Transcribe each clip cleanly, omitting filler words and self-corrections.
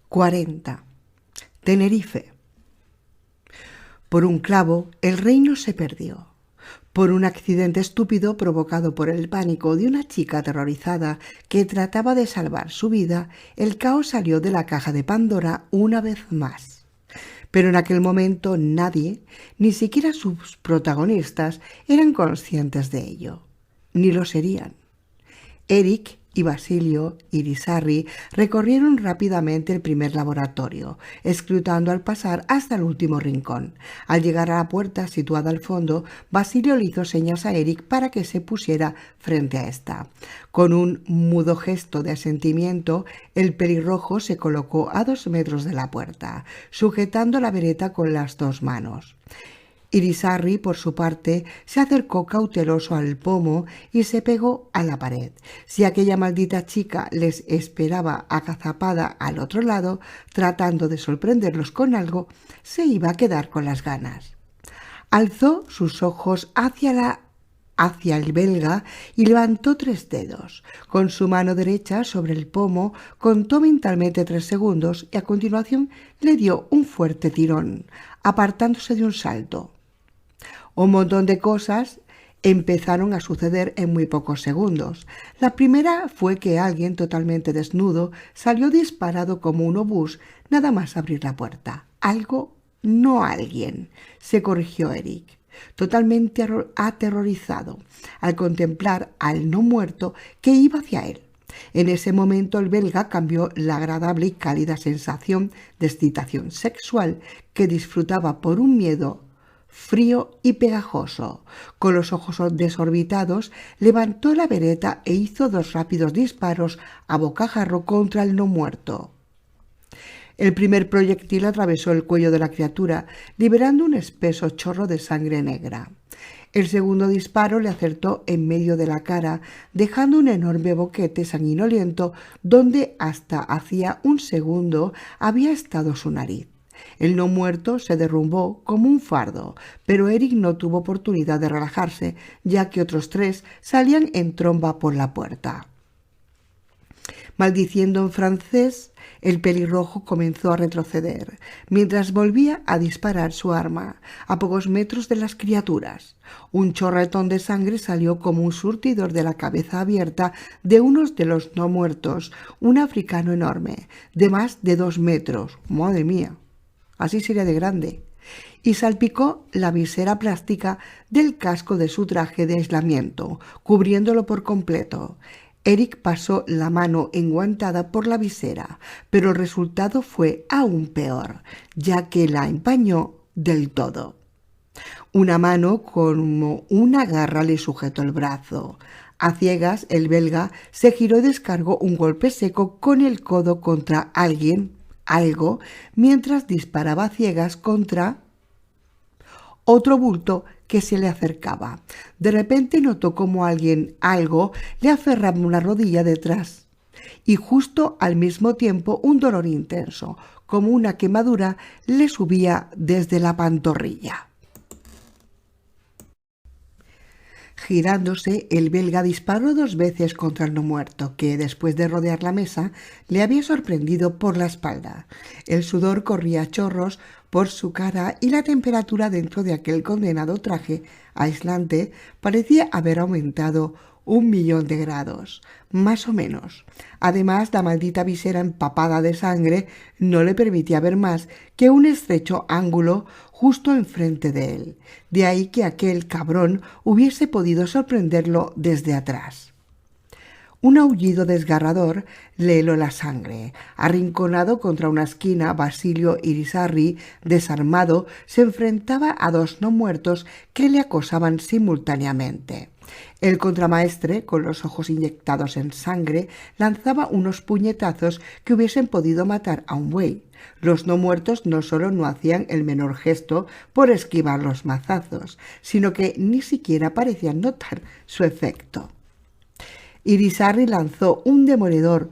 40. Tenerife. Por un clavo, el reino se perdió. Por un accidente estúpido provocado por el pánico de una chica aterrorizada que trataba de salvar su vida, el caos salió de la caja de Pandora una vez más. Pero en aquel momento nadie, ni siquiera sus protagonistas, eran conscientes de ello. Ni lo serían. Eric y Basilio Irizarry recorrieron rápidamente el primer laboratorio, escrutando al pasar hasta el último rincón. Al llegar a la puerta situada al fondo, Basilio le hizo señas a Eric para que se pusiera frente a esta. Con un mudo gesto de asentimiento, el pelirrojo se colocó a 2 metros de la puerta, sujetando la vereta con las 2 manos. Irizarry, por su parte, se acercó cauteloso al pomo y se pegó a la pared. Si aquella maldita chica les esperaba agazapada al otro lado, tratando de sorprenderlos con algo, se iba a quedar con las ganas. Alzó sus ojos hacia el belga y levantó 3 dedos. Con su mano derecha sobre el pomo contó mentalmente 3 segundos y a continuación le dio un fuerte tirón, apartándose de un salto. Un montón de cosas empezaron a suceder en muy pocos segundos. La primera fue que alguien totalmente desnudo salió disparado como un obús nada más abrir la puerta. Algo, no alguien, se corrigió Eric, totalmente aterrorizado al contemplar al no muerto que iba hacia él. En ese momento el belga cambió la agradable y cálida sensación de excitación sexual que disfrutaba por un miedo frío y pegajoso. Con los ojos desorbitados, levantó la vereta e hizo 2 rápidos disparos a bocajarro contra el no muerto. El primer proyectil atravesó el cuello de la criatura, liberando un espeso chorro de sangre negra. El segundo disparo le acertó en medio de la cara, dejando un enorme boquete sanguinoliento donde hasta hacía un segundo había estado su nariz. El no muerto se derrumbó como un fardo, pero Eric no tuvo oportunidad de relajarse, ya que otros 3 salían en tromba por la puerta. Maldiciendo en francés, el pelirrojo comenzó a retroceder, mientras volvía a disparar su arma, a pocos metros de las criaturas. Un chorretón de sangre salió como un surtidor de la cabeza abierta de uno de los no muertos, un africano enorme, de más de 2 metros. ¡Madre mía! Así sería de grande, y salpicó la visera plástica del casco de su traje de aislamiento, cubriéndolo por completo. Eric pasó la mano enguantada por la visera, pero el resultado fue aún peor, ya que la empañó del todo. Una mano como una garra le sujetó el brazo. A ciegas, el belga se giró y descargó un golpe seco con el codo contra algo, mientras disparaba a ciegas contra otro bulto que se le acercaba. De repente notó como algo le aferraba una rodilla detrás y justo al mismo tiempo un dolor intenso, como una quemadura, le subía desde la pantorrilla. Girándose, el belga disparó 2 veces contra el no muerto, que, después de rodear la mesa, le había sorprendido por la espalda. El sudor corría a chorros por su cara y la temperatura dentro de aquel condenado traje aislante parecía haber aumentado 1.000.000 de grados, más o menos. Además, la maldita visera empapada de sangre no le permitía ver más que un estrecho ángulo justo enfrente de él. De ahí que aquel cabrón hubiese podido sorprenderlo desde atrás. Un aullido desgarrador le heló la sangre. Arrinconado contra una esquina, Basilio Irizarry, desarmado, se enfrentaba a 2 no muertos que le acosaban simultáneamente. El contramaestre, con los ojos inyectados en sangre, lanzaba unos puñetazos que hubiesen podido matar a un buey. Los no muertos no solo no hacían el menor gesto por esquivar los mazazos, sino que ni siquiera parecían notar su efecto. Irizarry lanzó un demoledor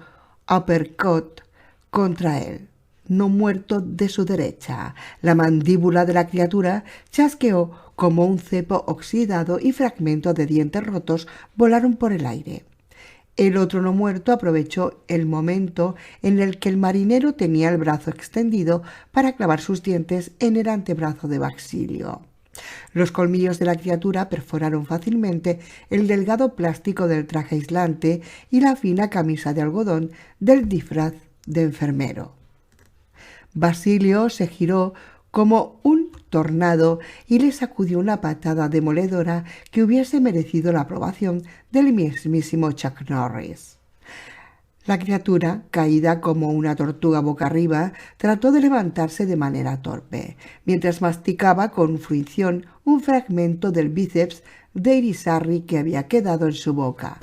uppercut contra él, no muerto de su derecha. La mandíbula de la criatura chasqueó como un cepo oxidado y fragmentos de dientes rotos volaron por el aire. El otro no muerto aprovechó el momento en el que el marinero tenía el brazo extendido para clavar sus dientes en el antebrazo de Basilio. Los colmillos de la criatura perforaron fácilmente el delgado plástico del traje aislante y la fina camisa de algodón del disfraz de enfermero. Basilio se giró como un tornado y le sacudió una patada demoledora que hubiese merecido la aprobación del mismísimo Chuck Norris. La criatura, caída como una tortuga boca arriba, trató de levantarse de manera torpe, mientras masticaba con fruición un fragmento del bíceps de Irizarry que había quedado en su boca.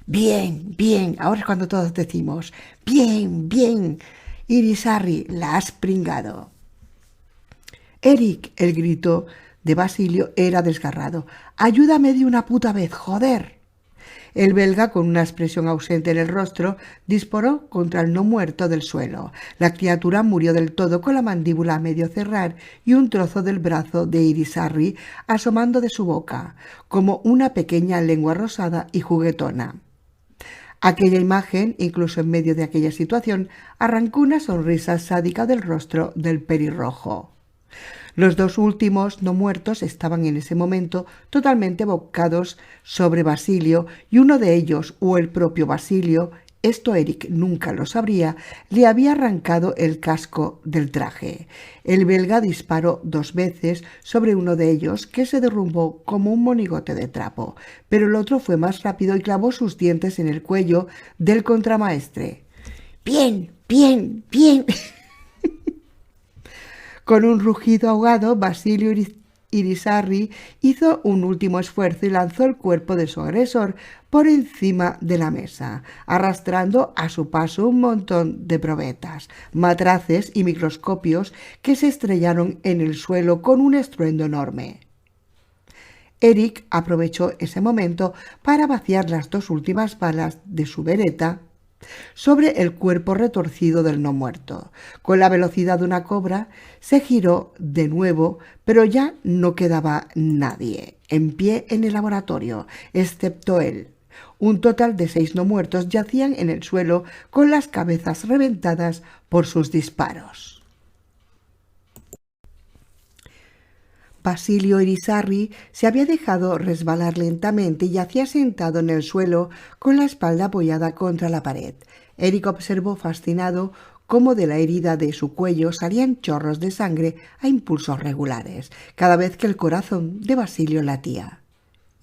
«Bien, bien», ahora es cuando todos decimos «bien, bien, Irizarry, la has pringado». «Eric», el grito de Basilio era desgarrado. «Ayúdame de una puta vez, joder». El belga, con una expresión ausente en el rostro, disparó contra el no muerto del suelo. La criatura murió del todo con la mandíbula a medio cerrar y un trozo del brazo de Irizarry asomando de su boca, como una pequeña lengua rosada y juguetona. Aquella imagen, incluso en medio de aquella situación, arrancó una sonrisa sádica del rostro del pelirrojo. Los dos últimos no muertos estaban en ese momento totalmente bocados sobre Basilio y uno de ellos, o el propio Basilio, esto Eric nunca lo sabría, le había arrancado el casco del traje. El belga disparó 2 veces sobre uno de ellos, que se derrumbó como un monigote de trapo, pero el otro fue más rápido y clavó sus dientes en el cuello del contramaestre. «Bien, bien, bien». Con un rugido ahogado, Basilio Irizarry hizo un último esfuerzo y lanzó el cuerpo de su agresor por encima de la mesa, arrastrando a su paso un montón de probetas, matraces y microscopios que se estrellaron en el suelo con un estruendo enorme. Eric aprovechó ese momento para vaciar las 2 últimas balas de su bereta sobre el cuerpo retorcido del no muerto. Con la velocidad de una cobra, se giró de nuevo, pero ya no quedaba nadie en pie en el laboratorio, excepto él. Un total de 6 no muertos yacían en el suelo con las cabezas reventadas por sus disparos. Basilio Irizarry se había dejado resbalar lentamente y yacía sentado en el suelo con la espalda apoyada contra la pared. Eric observó fascinado cómo de la herida de su cuello salían chorros de sangre a impulsos regulares, cada vez que el corazón de Basilio latía.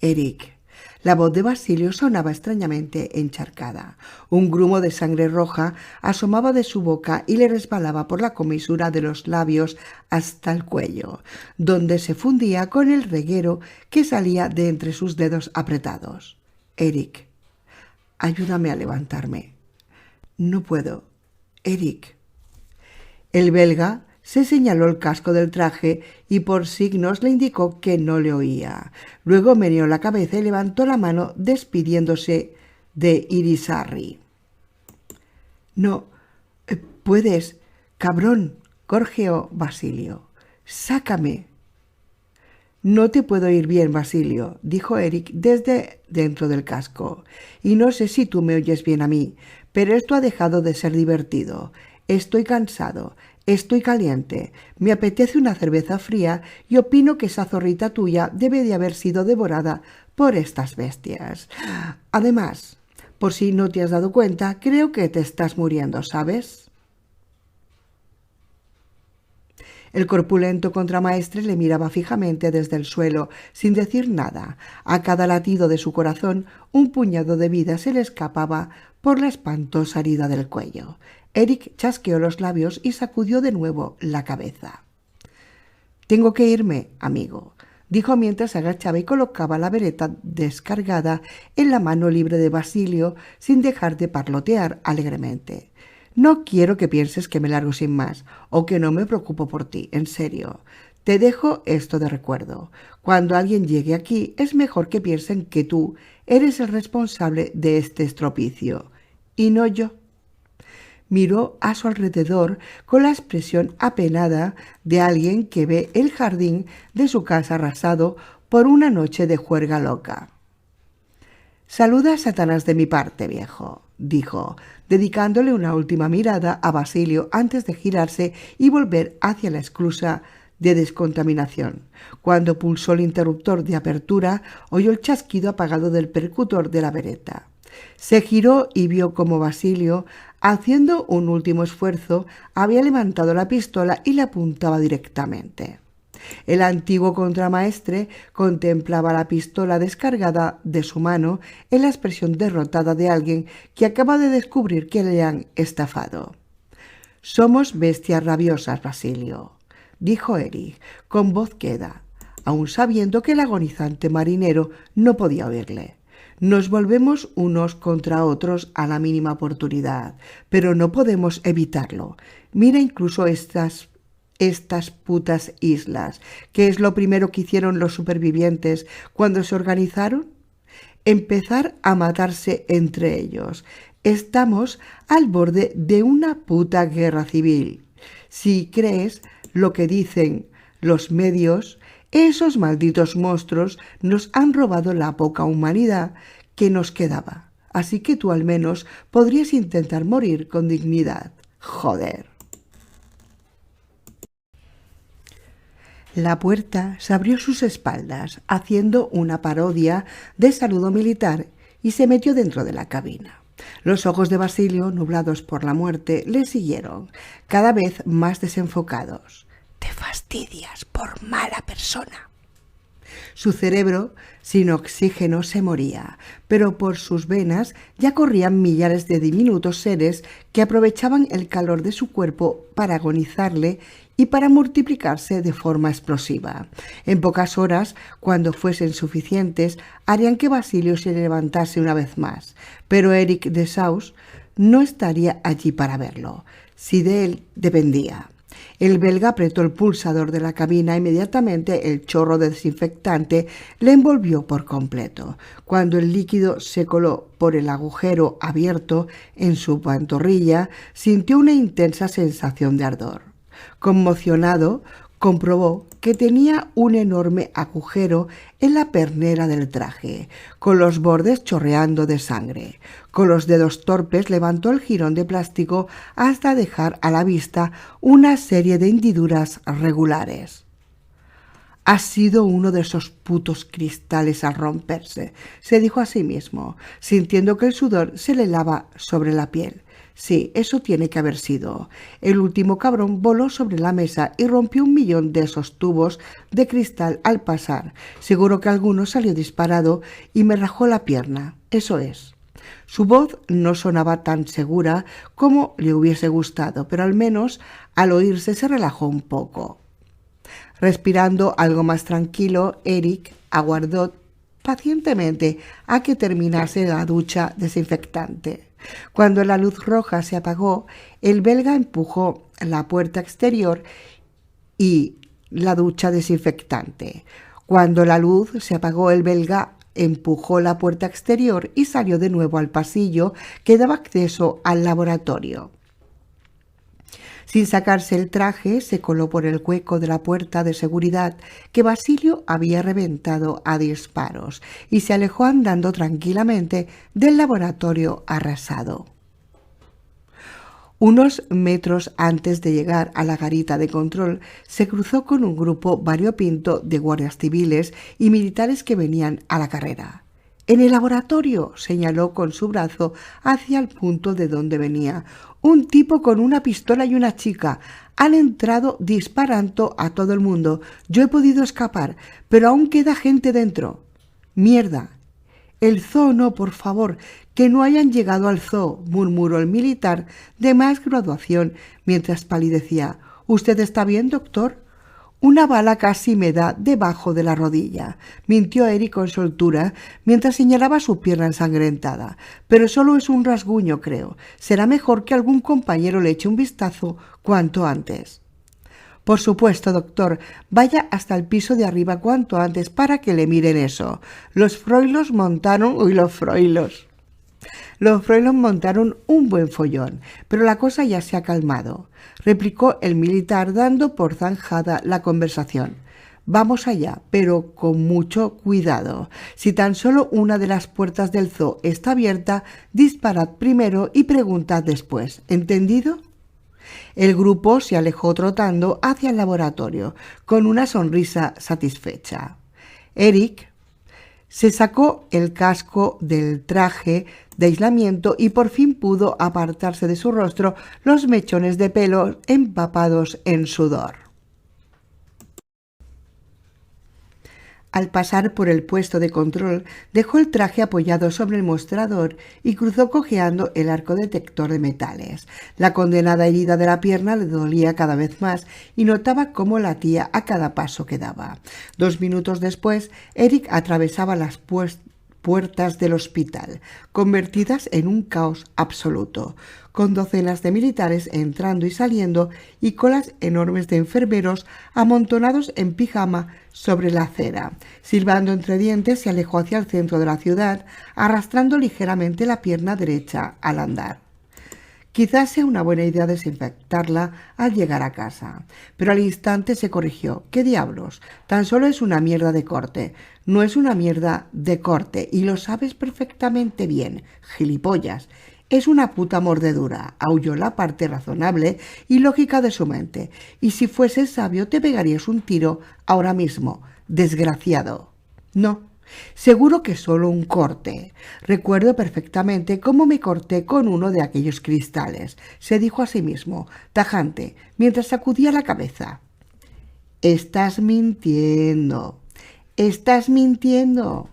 «Eric». La voz de Basilio sonaba extrañamente encharcada. Un grumo de sangre roja asomaba de su boca y le resbalaba por la comisura de los labios hasta el cuello, donde se fundía con el reguero que salía de entre sus dedos apretados. «Eric, ayúdame a levantarme». «No puedo. Eric». El belga se señaló el casco del traje y por signos le indicó que no le oía. Luego meneó la cabeza y levantó la mano despidiéndose de Irizarry. «No, puedes, cabrón», gorjeó Basilio. «Sácame». «No te puedo oír bien, Basilio», dijo Eric desde dentro del casco. «Y no sé si tú me oyes bien a mí, pero esto ha dejado de ser divertido. Estoy cansado. Estoy caliente, me apetece una cerveza fría y opino que esa zorrita tuya debe de haber sido devorada por estas bestias. Además, por si no te has dado cuenta, creo que te estás muriendo, ¿sabes?» El corpulento contramaestre le miraba fijamente desde el suelo, sin decir nada. A cada latido de su corazón, un puñado de vida se le escapaba por la espantosa herida del cuello. Eric chasqueó los labios y sacudió de nuevo la cabeza. «Tengo que irme, amigo», dijo mientras agachaba y colocaba la bereta descargada en la mano libre de Basilio sin dejar de parlotear alegremente. «No quiero que pienses que me largo sin más o que no me preocupo por ti, en serio. Te dejo esto de recuerdo. Cuando alguien llegue aquí es mejor que piensen que tú eres el responsable de este estropicio y no yo». Miró a su alrededor con la expresión apenada de alguien que ve el jardín de su casa arrasado por una noche de juerga loca. Saluda a Satanás de mi parte, viejo, dijo, dedicándole una última mirada a Basilio antes de girarse y volver hacia la esclusa de descontaminación. Cuando pulsó el interruptor de apertura, oyó el chasquido apagado del percutor de la vereta. Se giró y vio cómo Basilio, haciendo un último esfuerzo, había levantado la pistola y la apuntaba directamente. El antiguo contramaestre contemplaba la pistola descargada de su mano en la expresión derrotada de alguien que acaba de descubrir que le han estafado. «Somos bestias rabiosas, Basilio», dijo Eric, con voz queda, aun sabiendo que el agonizante marinero no podía oírle. «Nos volvemos unos contra otros a la mínima oportunidad, pero no podemos evitarlo. Mira incluso estas putas islas. ¿Qué es lo primero que hicieron los supervivientes cuando se organizaron? Empezar a matarse entre ellos. Estamos al borde de una puta guerra civil. Si crees lo que dicen los medios, esos malditos monstruos nos han robado la poca humanidad que nos quedaba. Así que tú al menos podrías intentar morir con dignidad. Joder». La puerta se abrió a sus espaldas, haciendo una parodia de saludo militar, y se metió dentro de la cabina. Los ojos de Basilio, nublados por la muerte, le siguieron, cada vez más desenfocados. «Te fastidias por mala persona». Su cerebro, sin oxígeno, se moría, pero por sus venas ya corrían millares de diminutos seres que aprovechaban el calor de su cuerpo para agonizarle y para multiplicarse de forma explosiva. En pocas horas, cuando fuesen suficientes, harían que Basilio se levantase una vez más, pero Eric de Saus no estaría allí para verlo, si de él dependía. El belga apretó el pulsador de la cabina e inmediatamente el chorro de desinfectante le envolvió por completo. Cuando el líquido se coló por el agujero abierto en su pantorrilla, sintió una intensa sensación de ardor. Conmocionado, comprobó que tenía un enorme agujero en la pernera del traje, con los bordes chorreando de sangre. Con los dedos torpes levantó el jirón de plástico hasta dejar a la vista una serie de hendiduras regulares. «Ha sido uno de esos putos cristales al romperse», se dijo a sí mismo, sintiendo que el sudor se le helaba sobre la piel. «Sí, eso tiene que haber sido». El último cabrón voló sobre la mesa y rompió 1.000.000 de esos tubos de cristal al pasar. Seguro que alguno salió disparado y me rajó la pierna. Eso es. Su voz no sonaba tan segura como le hubiese gustado, pero al menos al oírse se relajó un poco. Respirando algo más tranquilo, Eric aguardó pacientemente a que terminase la ducha desinfectante. Cuando la luz roja se apagó, el belga empujó la puerta exterior y la ducha desinfectante. Cuando la luz se apagó, el belga empujó la puerta exterior y salió de nuevo al pasillo que daba acceso al laboratorio. Sin sacarse el traje, se coló por el hueco de la puerta de seguridad que Basilio había reventado a disparos y se alejó andando tranquilamente del laboratorio arrasado. Unos metros antes de llegar a la garita de control, se cruzó con un grupo variopinto de guardias civiles y militares que venían a la carrera. «En el laboratorio», señaló con su brazo hacia el punto de donde venía. «Un tipo con una pistola y una chica. Han entrado disparando a todo el mundo. Yo he podido escapar, pero aún queda gente dentro». «Mierda». «El zoo no, por favor, que no hayan llegado al zoo», murmuró el militar de más graduación mientras palidecía. «¿Usted está bien, doctor?» «Una bala casi me da debajo de la rodilla», mintió Eric con soltura mientras señalaba su pierna ensangrentada. «Pero solo es un rasguño, creo. Será mejor que algún compañero le eche un vistazo cuanto antes». «Por supuesto, doctor. Vaya hasta el piso de arriba cuanto antes para que le miren eso. Los froilos montaron un buen follón, pero la cosa ya se ha calmado», replicó el militar dando por zanjada la conversación. Vamos allá, pero con mucho cuidado. Si tan solo una de las puertas del zoo está abierta, disparad primero y preguntad después. ¿Entendido? El grupo se alejó trotando hacia el laboratorio, con una sonrisa satisfecha. Eric se sacó el casco del traje de aislamiento y por fin pudo apartarse de su rostro los mechones de pelo empapados en sudor. Al pasar por el puesto de control, dejó el traje apoyado sobre el mostrador y cruzó cojeando el arco detector de metales. La condenada herida de la pierna le dolía cada vez más y notaba cómo latía a cada paso que daba. 2 minutos después, Eric atravesaba las puertas del hospital, convertidas en un caos absoluto, con docenas de militares entrando y saliendo y colas enormes de enfermeros amontonados en pijama sobre la acera. Silbando entre dientes, se alejó hacia el centro de la ciudad, arrastrando ligeramente la pierna derecha al andar. Quizás sea una buena idea desinfectarla al llegar a casa. Pero al instante se corrigió. ¿Qué diablos? Tan solo es una mierda de corte. No es una mierda de corte, y lo sabes perfectamente bien, gilipollas. Es una puta mordedura, aulló la parte razonable y lógica de su mente. Y si fueses sabio te pegarías un tiro ahora mismo, desgraciado. No. Seguro que solo un corte. Recuerdo perfectamente cómo me corté con uno de aquellos cristales, se dijo a sí mismo, tajante, mientras sacudía la cabeza. Estás mintiendo. Estás mintiendo.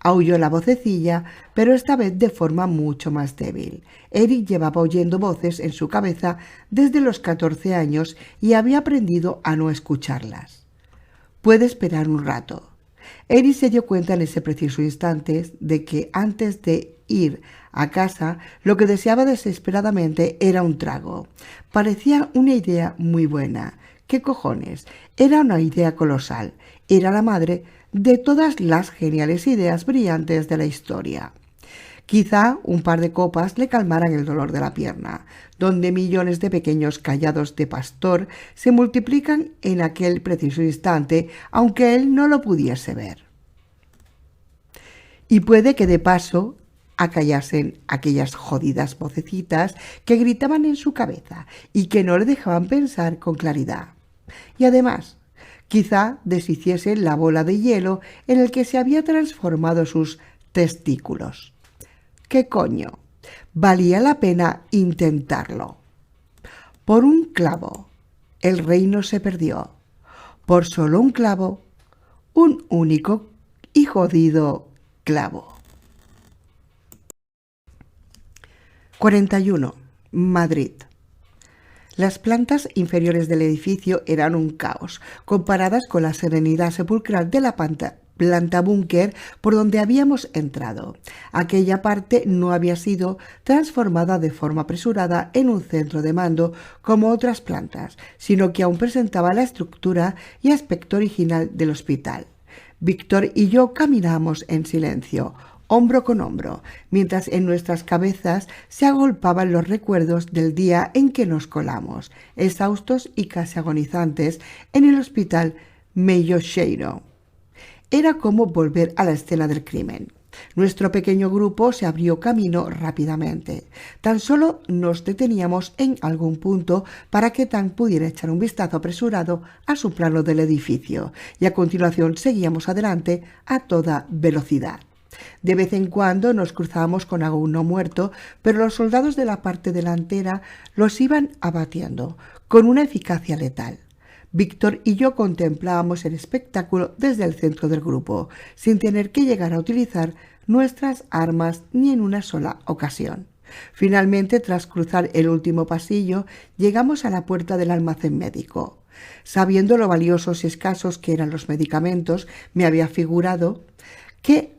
Aulló la vocecilla, pero esta vez de forma mucho más débil. Eric llevaba oyendo voces en su cabeza desde los 14 años y había aprendido a no escucharlas. Puede esperar un rato. Eric se dio cuenta en ese preciso instante de que antes de ir a casa lo que deseaba desesperadamente era un trago. Parecía una idea muy buena. ¿Qué cojones? Era una idea colosal. Era la madre de todas las geniales ideas brillantes de la historia. Quizá un par de copas le calmaran el dolor de la pierna, donde millones de pequeños callados de pastor se multiplican en aquel preciso instante, aunque él no lo pudiese ver. Y puede que de paso acallasen aquellas jodidas vocecitas que gritaban en su cabeza y que no le dejaban pensar con claridad. Y además, quizá deshiciese la bola de hielo en el que se había transformado sus testículos. ¿Qué coño? Valía la pena intentarlo. Por un clavo, el reino se perdió. Por solo un clavo, un único y jodido clavo. 41. Madrid. Las plantas inferiores del edificio eran un caos, comparadas con la serenidad sepulcral de la planta búnker por donde habíamos entrado. Aquella parte no había sido transformada de forma apresurada en un centro de mando como otras plantas, sino que aún presentaba la estructura y aspecto original del hospital. Víctor y yo caminamos en silencio, hombro con hombro, mientras en nuestras cabezas se agolpaban los recuerdos del día en que nos colamos, exhaustos y casi agonizantes, en el hospital Mellocheiro. Era como volver a la escena del crimen. Nuestro pequeño grupo se abrió camino rápidamente. Tan solo nos deteníamos en algún punto para que Tang pudiera echar un vistazo apresurado a su plano del edificio, y a continuación seguíamos adelante a toda velocidad. De vez en cuando nos cruzábamos con alguno muerto, pero los soldados de la parte delantera los iban abatiendo con una eficacia letal. Víctor y yo contemplábamos el espectáculo desde el centro del grupo, sin tener que llegar a utilizar nuestras armas ni en una sola ocasión. Finalmente, tras cruzar el último pasillo, llegamos a la puerta del almacén médico. Sabiendo lo valiosos y escasos que eran los medicamentos, me había figurado que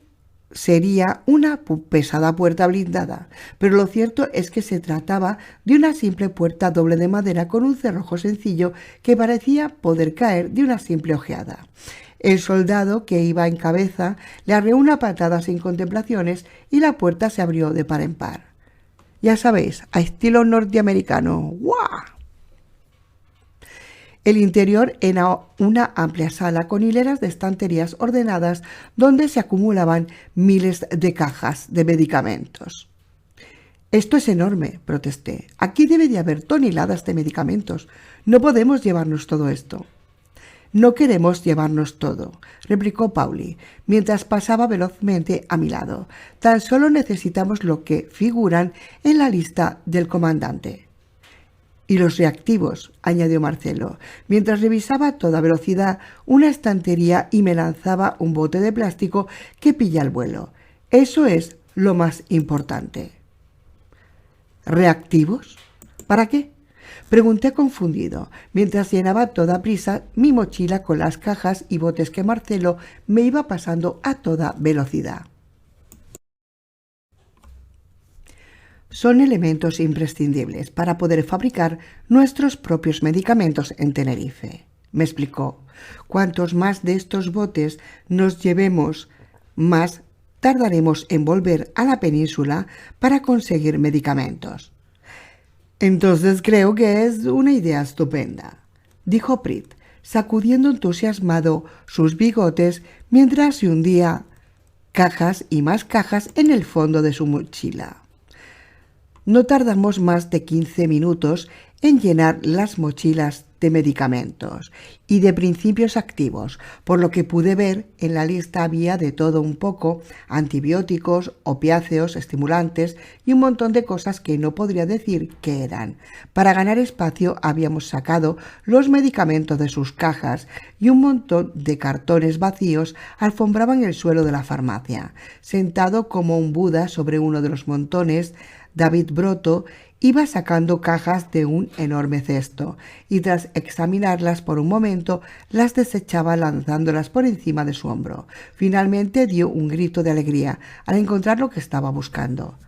sería una pesada puerta blindada, pero lo cierto es que se trataba de una simple puerta doble de madera con un cerrojo sencillo que parecía poder caer de una simple ojeada. El soldado que iba en cabeza le arreó una patada sin contemplaciones y la puerta se abrió de par en par. Ya sabéis, a estilo norteamericano. ¡Guau! El interior era una amplia sala con hileras de estanterías ordenadas donde se acumulaban miles de cajas de medicamentos. «Esto es enorme», protesté. «Aquí debe de haber toneladas de medicamentos. No podemos llevarnos todo esto». «No queremos llevarnos todo», replicó Pauli, mientras pasaba velozmente a mi lado. «Tan solo necesitamos lo que figuran en la lista del comandante». «Y los reactivos», añadió Marcelo, mientras revisaba a toda velocidad una estantería y me lanzaba un bote de plástico que pilla el vuelo. «Eso es lo más importante». «¿Reactivos? ¿Para qué?», pregunté confundido, mientras llenaba a toda prisa mi mochila con las cajas y botes que Marcelo me iba pasando a toda velocidad. «Son elementos imprescindibles para poder fabricar nuestros propios medicamentos en Tenerife», me explicó. «Cuantos más de estos botes nos llevemos, más tardaremos en volver a la península para conseguir medicamentos». «Entonces creo que es una idea estupenda», dijo Prit, sacudiendo entusiasmado sus bigotes mientras se hundía cajas y más cajas en el fondo de su mochila. No tardamos más de 15 minutos en llenar las mochilas de medicamentos y de principios activos. Por lo que pude ver, en la lista había de todo un poco: antibióticos, opiáceos, estimulantes y un montón de cosas que no podría decir qué eran. Para ganar espacio habíamos sacado los medicamentos de sus cajas y un montón de cartones vacíos alfombraban el suelo de la farmacia. Sentado como un Buda sobre uno de los montones, David Broto iba sacando cajas de un enorme cesto y tras examinarlas por un momento las desechaba lanzándolas por encima de su hombro. Finalmente dio un grito de alegría al encontrar lo que estaba buscando.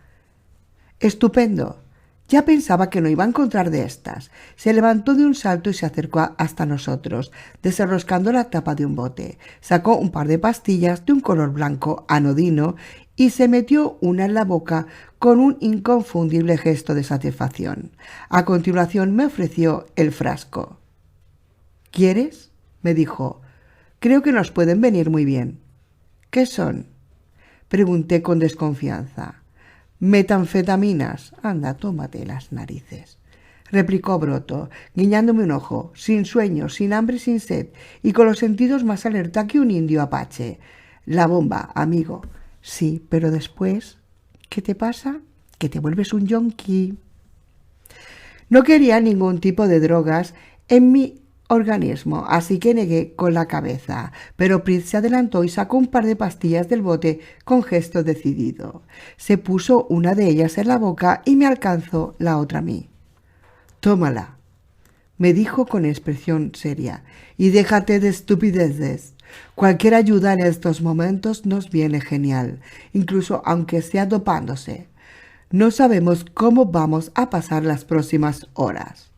«¡Estupendo! Ya pensaba que no iba a encontrar de estas». Se levantó de un salto y se acercó hasta nosotros, desenroscando la tapa de un bote. Sacó un par de pastillas de un color blanco anodino y se metió una en la boca con un inconfundible gesto de satisfacción. A continuación me ofreció el frasco. «¿Quieres?», me dijo. «Creo que nos pueden venir muy bien». «¿Qué son?», pregunté con desconfianza. «Metanfetaminas». «Anda, tómate las narices», replicó Broto, guiñándome un ojo, sin sueño, sin hambre, sin sed, y con los sentidos más alerta que un indio apache. «La bomba, amigo». «Sí, pero después, ¿qué te pasa? Que te vuelves un yonki». No quería ningún tipo de drogas en mi organismo, así que negué con la cabeza, pero Prit se adelantó y sacó un par de pastillas del bote con gesto decidido. Se puso una de ellas en la boca y me alcanzó la otra a mí. «Tómala», me dijo con expresión seria, «y déjate de estupideces. Cualquier ayuda en estos momentos nos viene genial, incluso aunque sea dopándose. No sabemos cómo vamos a pasar las próximas horas».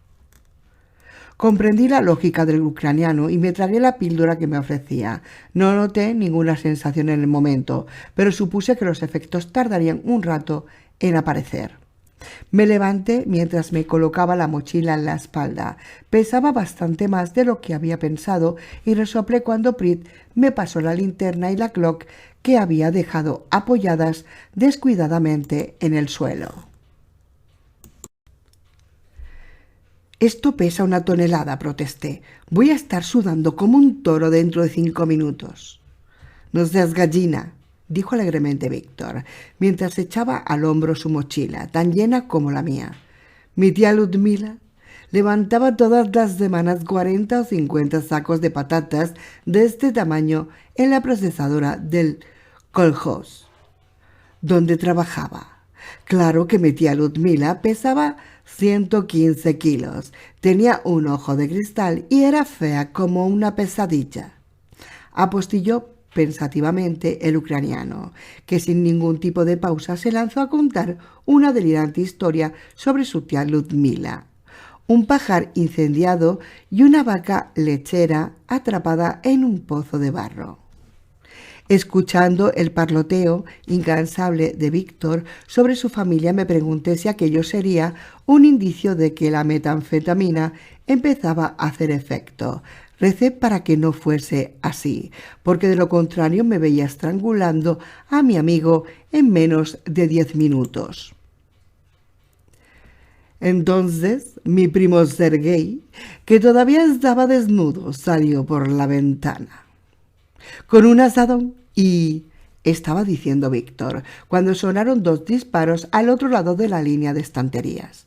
Comprendí la lógica del ucraniano y me tragué la píldora que me ofrecía. No noté ninguna sensación en el momento, pero supuse que los efectos tardarían un rato en aparecer. Me levanté mientras me colocaba la mochila en la espalda. Pesaba bastante más de lo que había pensado y resoplé cuando Prit me pasó la linterna y la clock que había dejado apoyadas descuidadamente en el suelo. «Esto pesa 1 tonelada», protesté. «Voy a estar sudando como un toro dentro de 5 minutos». «No seas gallina», dijo alegremente Víctor, mientras echaba al hombro su mochila, tan llena como la mía. «Mi tía Ludmila levantaba todas las semanas 40 o 50 sacos de patatas de este tamaño en la procesadora del kolkhoz donde trabajaba. Claro que mi tía Ludmila pesaba 115 kilos, tenía un ojo de cristal y era fea como una pesadilla», apostilló pensativamente el ucraniano, que sin ningún tipo de pausa se lanzó a contar una delirante historia sobre su tía Ludmila, un pajar incendiado y una vaca lechera atrapada en un pozo de barro. Escuchando el parloteo incansable de Víctor sobre su familia, me pregunté si aquello sería un indicio de que la metanfetamina empezaba a hacer efecto. Recé para que no fuese así, porque de lo contrario me veía estrangulando a mi amigo en menos de 10 minutos. Entonces, mi primo Sergei, que todavía estaba desnudo, salió por la ventana con un asadón y... estaba diciendo Víctor, cuando sonaron 2 disparos al otro lado de la línea de estanterías.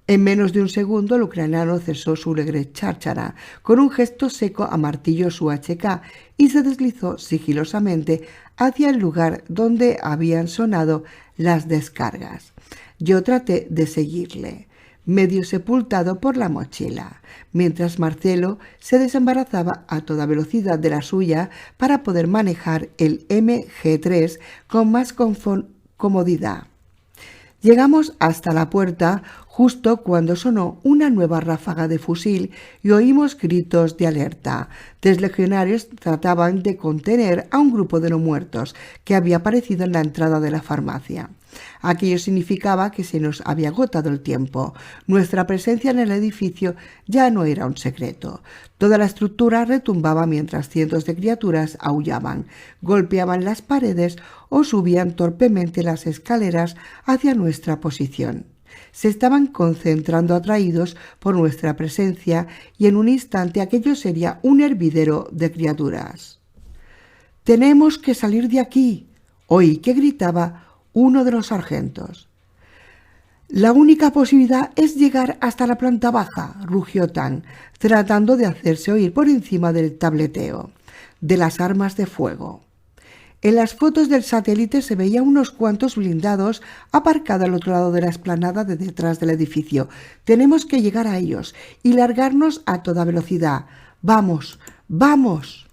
En menos de un segundo el ucraniano cesó su alegre cháchara, con un gesto seco amartilló su HK y se deslizó sigilosamente hacia el lugar donde habían sonado las descargas. Yo traté de seguirle, medio sepultado por la mochila, mientras Marcelo se desembarazaba a toda velocidad de la suya para poder manejar el MG3 con más comodidad. Llegamos hasta la puerta justo cuando sonó una nueva ráfaga de fusil y oímos gritos de alerta. 3 legionarios trataban de contener a un grupo de no muertos que había aparecido en la entrada de la farmacia. Aquello significaba que se nos había agotado el tiempo. Nuestra presencia en el edificio ya no era un secreto. Toda la estructura retumbaba mientras cientos de criaturas aullaban, golpeaban las paredes o subían torpemente las escaleras hacia nuestra posición. Se estaban concentrando atraídos por nuestra presencia y en un instante aquello sería un hervidero de criaturas. «¡Tenemos que salir de aquí!», oí que gritaba uno de los sargentos. «La única posibilidad es llegar hasta la planta baja», rugió Tan, tratando de hacerse oír por encima del tableteo de las armas de fuego. En las fotos del satélite se veían unos cuantos blindados aparcados al otro lado de la explanada de detrás del edificio. «Tenemos que llegar a ellos y largarnos a toda velocidad. ¡Vamos! ¡Vamos!».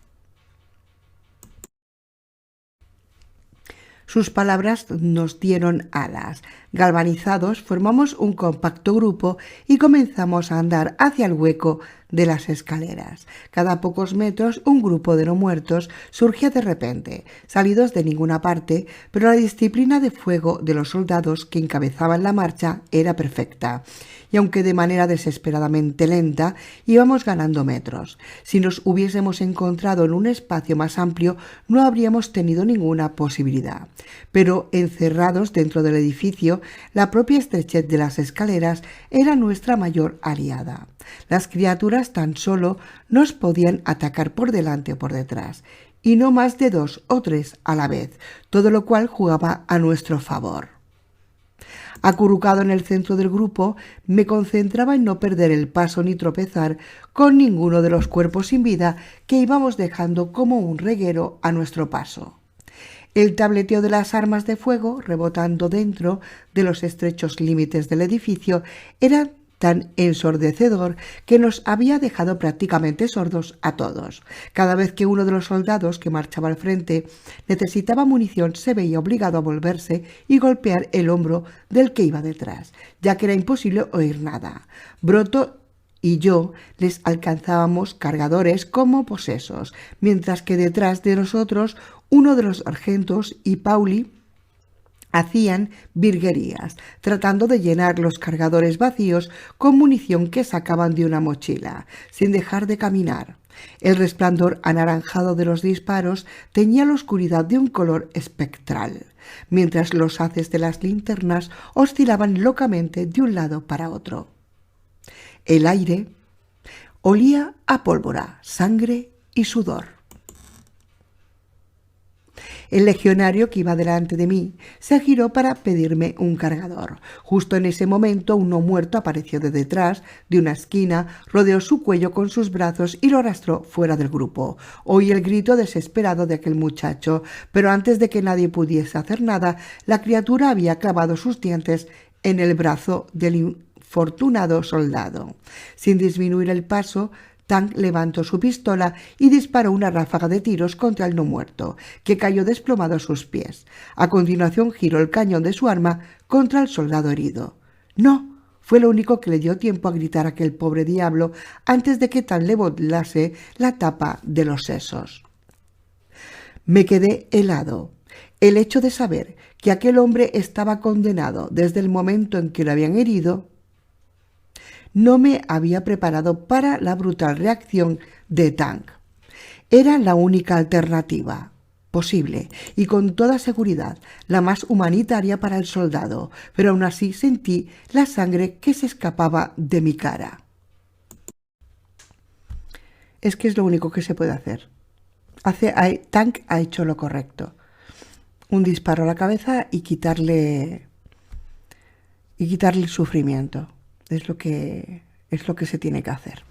Sus palabras nos dieron alas. Galvanizados, formamos un compacto grupo y comenzamos a andar hacia el hueco de las escaleras. Cada pocos metros un grupo de no muertos surgía de repente, salidos de ninguna parte, pero la disciplina de fuego de los soldados que encabezaban la marcha era perfecta. Y aunque de manera desesperadamente lenta, íbamos ganando metros. Si nos hubiésemos encontrado en un espacio más amplio, no habríamos tenido ninguna posibilidad. Pero encerrados dentro del edificio, la propia estrechez de las escaleras era nuestra mayor aliada. Las criaturas tan solo nos podían atacar por delante o por detrás, y no más de 2 o 3 a la vez, todo lo cual jugaba a nuestro favor. Acurrucado en el centro del grupo, me concentraba en no perder el paso ni tropezar con ninguno de los cuerpos sin vida que íbamos dejando como un reguero a nuestro paso. El tableteo de las armas de fuego, rebotando dentro de los estrechos límites del edificio, era tan ensordecedor que nos había dejado prácticamente sordos a todos. Cada vez que uno de los soldados que marchaba al frente necesitaba munición, se veía obligado a volverse y golpear el hombro del que iba detrás, ya que era imposible oír nada. Broto y yo les alcanzábamos cargadores como posesos, mientras que detrás de nosotros uno de los sargentos y Pauli hacían virguerías, tratando de llenar los cargadores vacíos con munición que sacaban de una mochila, sin dejar de caminar. El resplandor anaranjado de los disparos teñía la oscuridad de un color espectral, mientras los haces de las linternas oscilaban locamente de un lado para otro. El aire olía a pólvora, sangre y sudor. El legionario que iba delante de mí se giró para pedirme un cargador. Justo en ese momento un no muerto apareció de detrás de una esquina, rodeó su cuello con sus brazos y lo arrastró fuera del grupo. Oí el grito desesperado de aquel muchacho, pero antes de que nadie pudiese hacer nada, la criatura había clavado sus dientes en el brazo del infortunado soldado. Sin disminuir el paso, Tank levantó su pistola y disparó una ráfaga de tiros contra el no muerto, que cayó desplomado a sus pies. A continuación giró el cañón de su arma contra el soldado herido. «¡No!», fue lo único que le dio tiempo a gritar a aquel pobre diablo antes de que Tank le volase la tapa de los sesos. Me quedé helado. El hecho de saber que aquel hombre estaba condenado desde el momento en que lo habían herido no me había preparado para la brutal reacción de Tang. Era la única alternativa posible y con toda seguridad la más humanitaria para el soldado, pero aún así sentí la sangre que se escapaba de mi cara. Es que es lo único que se puede hacer. Tang ha hecho lo correcto. Un disparo a la cabeza y quitarle el sufrimiento. Es lo que se tiene que hacer.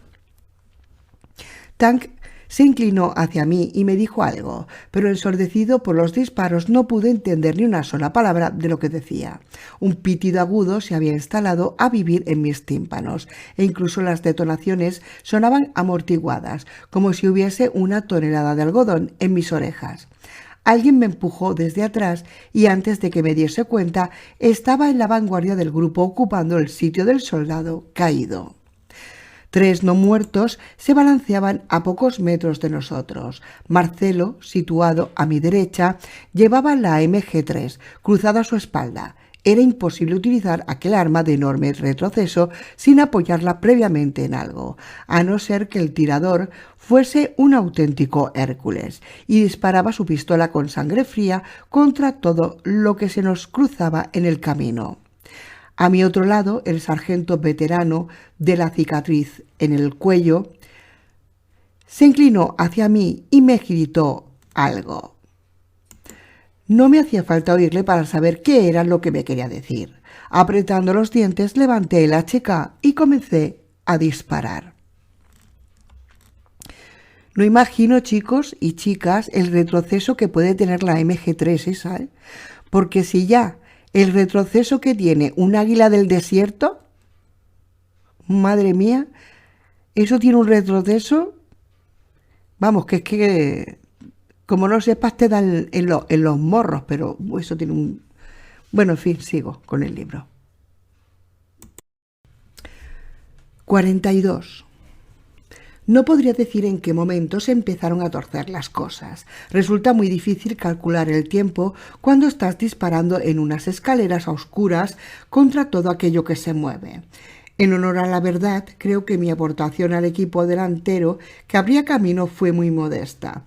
Tang se inclinó hacia mí y me dijo algo, pero ensordecido por los disparos no pude entender ni una sola palabra de lo que decía. Un pitido agudo se había instalado a vivir en mis tímpanos, e incluso las detonaciones sonaban amortiguadas, como si hubiese una tonelada de algodón en mis orejas. Alguien me empujó desde atrás y antes de que me diese cuenta estaba en la vanguardia del grupo ocupando el sitio del soldado caído. 3 no muertos se balanceaban a pocos metros de nosotros. Marcelo, situado a mi derecha, llevaba la MG3 cruzada a su espalda. Era imposible utilizar aquel arma de enorme retroceso sin apoyarla previamente en algo, a no ser que el tirador fuese un auténtico Hércules y disparaba su pistola con sangre fría contra todo lo que se nos cruzaba en el camino. A mi otro lado, el sargento veterano de la cicatriz en el cuello se inclinó hacia mí y me gritó algo. No me hacía falta oírle para saber qué era lo que me quería decir. Apretando los dientes, levanté el HK y comencé a disparar. No imagino, chicos y chicas, el retroceso que puede tener la MG3 esa, ¿eh? Porque si ya el retroceso que tiene un águila del desierto, madre mía, eso tiene un retroceso, vamos, que es que como no sepas te dan en los morros, pero eso tiene un... Bueno, en fin, sigo con el libro. 42. No podría decir en qué momento se empezaron a torcer las cosas. Resulta muy difícil calcular el tiempo cuando estás disparando en unas escaleras a oscuras contra todo aquello que se mueve. En honor a la verdad, creo que mi aportación al equipo delantero que abría camino fue muy modesta.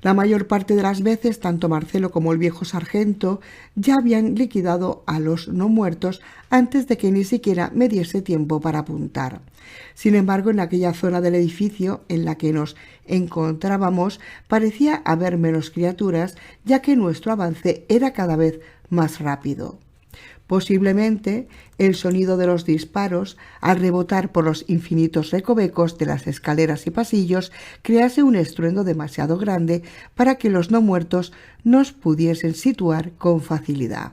La mayor parte de las veces, tanto Marcelo como el viejo sargento ya habían liquidado a los no muertos antes de que ni siquiera me diese tiempo para apuntar. Sin embargo, en aquella zona del edificio en la que nos encontrábamos parecía haber menos criaturas, ya que nuestro avance era cada vez más rápido. Posiblemente el sonido de los disparos, al rebotar por los infinitos recovecos de las escaleras y pasillos, crease un estruendo demasiado grande para que los no muertos nos pudiesen situar con facilidad.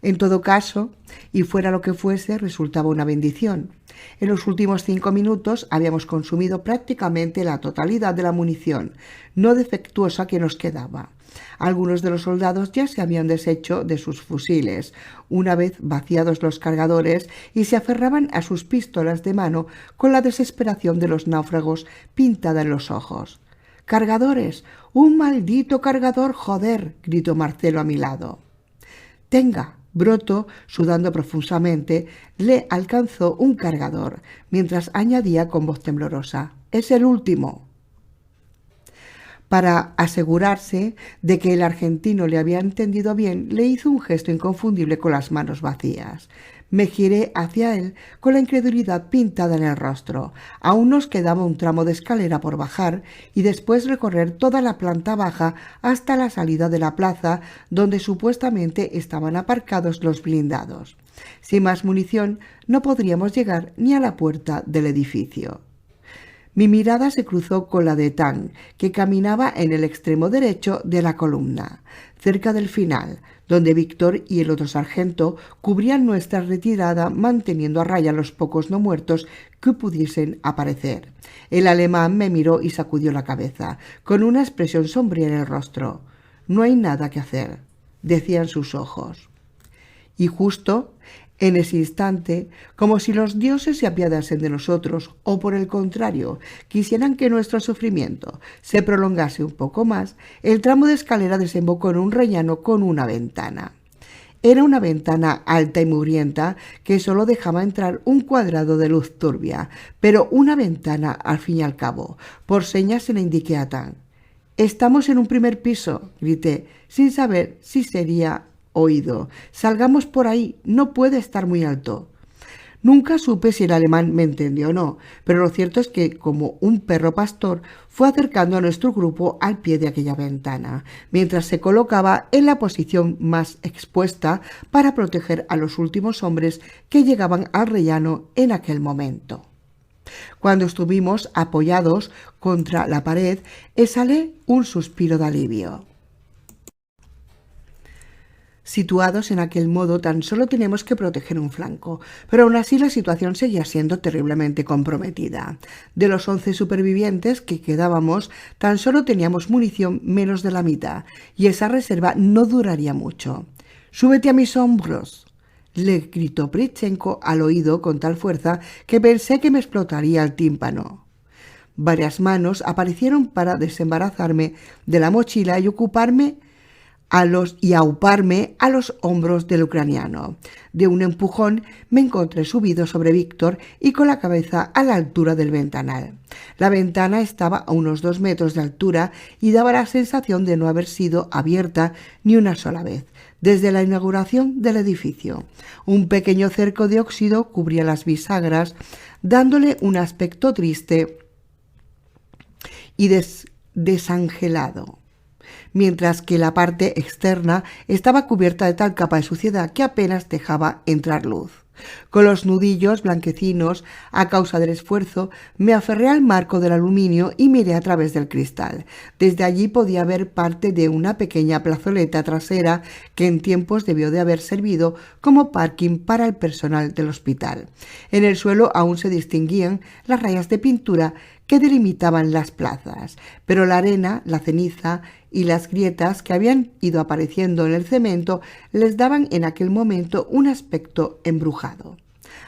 En todo caso, y fuera lo que fuese, resultaba una bendición. En los últimos 5 minutos habíamos consumido prácticamente la totalidad de la munición no defectuosa que nos quedaba. Algunos de los soldados ya se habían deshecho de sus fusiles, una vez vaciados los cargadores, y se aferraban a sus pistolas de mano con la desesperación de los náufragos pintada en los ojos. «¡Cargadores! ¡Un maldito cargador, joder!», gritó Marcelo a mi lado. «Tenga». Broto, sudando profusamente, le alcanzó un cargador, mientras añadía con voz temblorosa: «Es el último». Para asegurarse de que el argentino le había entendido bien, le hizo un gesto inconfundible con las manos vacías. Me giré hacia él con la incredulidad pintada en el rostro. Aún nos quedaba un tramo de escalera por bajar y después recorrer toda la planta baja hasta la salida de la plaza donde supuestamente estaban aparcados los blindados. Sin más munición no podríamos llegar ni a la puerta del edificio. Mi mirada se cruzó con la de Tang, que caminaba en el extremo derecho de la columna, cerca del final, donde Víctor y el otro sargento cubrían nuestra retirada, manteniendo a raya los pocos no muertos que pudiesen aparecer. El alemán me miró y sacudió la cabeza, con una expresión sombría en el rostro. «No hay nada que hacer», decían sus ojos. Y justo En ese instante, como si los dioses se apiadasen de nosotros o por el contrario, quisieran que nuestro sufrimiento se prolongase un poco más, el tramo de escalera desembocó en un rellano con una ventana. Era una ventana alta y mugrienta que solo dejaba entrar un cuadrado de luz turbia, pero una ventana al fin y al cabo. Por señas se le indiqué a Tan. «Estamos en un primer piso», grité, sin saber si sería oído. «Salgamos por ahí, no puede estar muy alto». Nunca supe si el alemán me entendió o no, pero lo cierto es que, como un perro pastor, fue acercando a nuestro grupo al pie de aquella ventana, mientras se colocaba en la posición más expuesta para proteger a los últimos hombres que llegaban al rellano en aquel momento. Cuando estuvimos apoyados contra la pared, exhalé un suspiro de alivio. Situados en aquel modo, tan solo teníamos que proteger un flanco, pero aún así la situación seguía siendo terriblemente comprometida. De los 11 supervivientes que quedábamos, tan solo teníamos munición menos de la mitad, y esa reserva no duraría mucho. «¡Súbete a mis hombros!», le gritó Pritchenko al oído con tal fuerza que pensé que me explotaría el tímpano. Varias manos aparecieron para desembarazarme de la mochila y auparme a los hombros del ucraniano. De un empujón me encontré subido sobre Víctor y con la cabeza a la altura del ventanal. La ventana estaba a unos 2 metros de altura y daba la sensación de no haber sido abierta ni una sola vez desde la inauguración del edificio. Un pequeño cerco de óxido cubría las bisagras, dándole un aspecto triste y desangelado, mientras que la parte externa estaba cubierta de tal capa de suciedad que apenas dejaba entrar luz. Con los nudillos blanquecinos, a causa del esfuerzo, me aferré al marco del aluminio y miré a través del cristal. Desde allí podía ver parte de una pequeña plazoleta trasera que en tiempos debió de haber servido como parking para el personal del hospital. En el suelo aún se distinguían las rayas de pintura que delimitaban las plazas, pero la arena, la ceniza y las grietas que habían ido apareciendo en el cemento les daban en aquel momento un aspecto embrujado.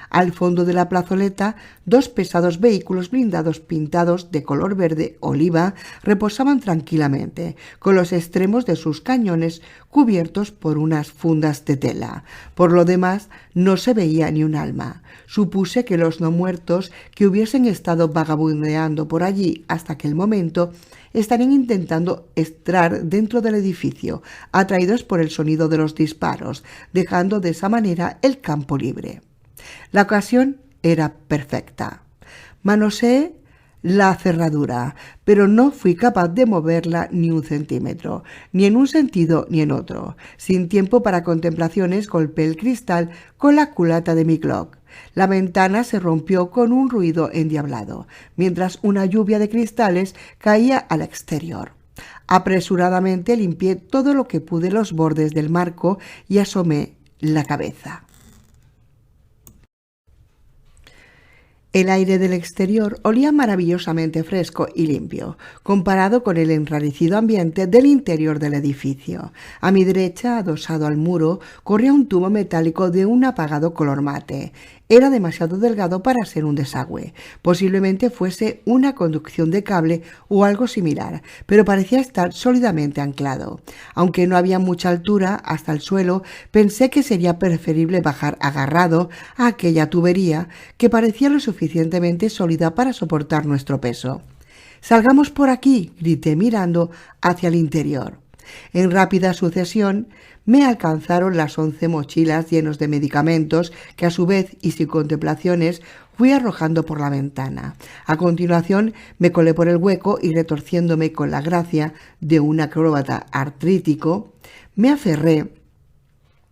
Al fondo de la plazoleta, 2 pesados vehículos blindados pintados de color verde oliva reposaban tranquilamente, con los extremos de sus cañones cubiertos por unas fundas de tela. Por lo demás, no se veía ni un alma. Supuse que los no muertos que hubiesen estado vagabundeando por allí hasta aquel momento estarían intentando entrar dentro del edificio, atraídos por el sonido de los disparos, dejando de esa manera el campo libre. La ocasión era perfecta. Manoseé la cerradura, pero no fui capaz de moverla ni un centímetro, ni en un sentido ni en otro. Sin tiempo para contemplaciones, golpeé el cristal con la culata de mi Glock. La ventana se rompió con un ruido endiablado, mientras una lluvia de cristales caía al exterior. Apresuradamente limpié todo lo que pude los bordes del marco y asomé la cabeza. El aire del exterior olía maravillosamente fresco y limpio, comparado con el enrarecido ambiente del interior del edificio. A mi derecha, adosado al muro, corría un tubo metálico de un apagado color mate. Era demasiado delgado para ser un desagüe. Posiblemente fuese una conducción de cable o algo similar, pero parecía estar sólidamente anclado. Aunque no había mucha altura hasta el suelo, pensé que sería preferible bajar agarrado a aquella tubería que parecía lo suficientemente sólida para soportar nuestro peso. «¡Salgamos por aquí!», grité mirando hacia el interior. En rápida sucesión me alcanzaron las 11 mochilas llenos de medicamentos que a su vez y sin contemplaciones fui arrojando por la ventana. A continuación me colé por el hueco y, retorciéndome con la gracia de un acróbata artrítico, me aferré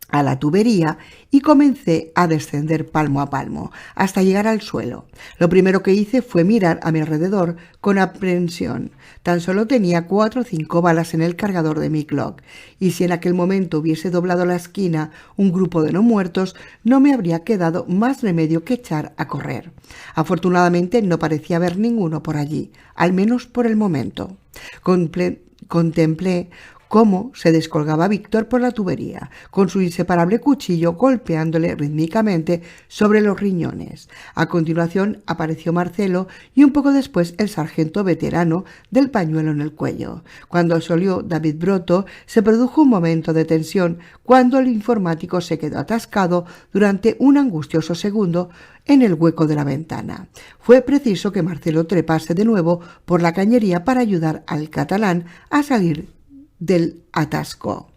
a la tubería y comencé a descender palmo a palmo hasta llegar al suelo. Lo primero que hice fue mirar a mi alrededor con aprensión. Tan solo tenía 4 o 5 balas en el cargador de mi Glock, y si en aquel momento hubiese doblado la esquina un grupo de no muertos, no me habría quedado más remedio que echar a correr. Afortunadamente no parecía haber ninguno por allí, al menos por el momento. Contemplé cómo se descolgaba Víctor por la tubería, con su inseparable cuchillo golpeándole rítmicamente sobre los riñones. A continuación apareció Marcelo y un poco después el sargento veterano del pañuelo en el cuello. Cuando salió David Broto, se produjo un momento de tensión cuando el informático se quedó atascado durante un angustioso segundo en el hueco de la ventana. Fue preciso que Marcelo trepase de nuevo por la cañería para ayudar al catalán a salir del atasco.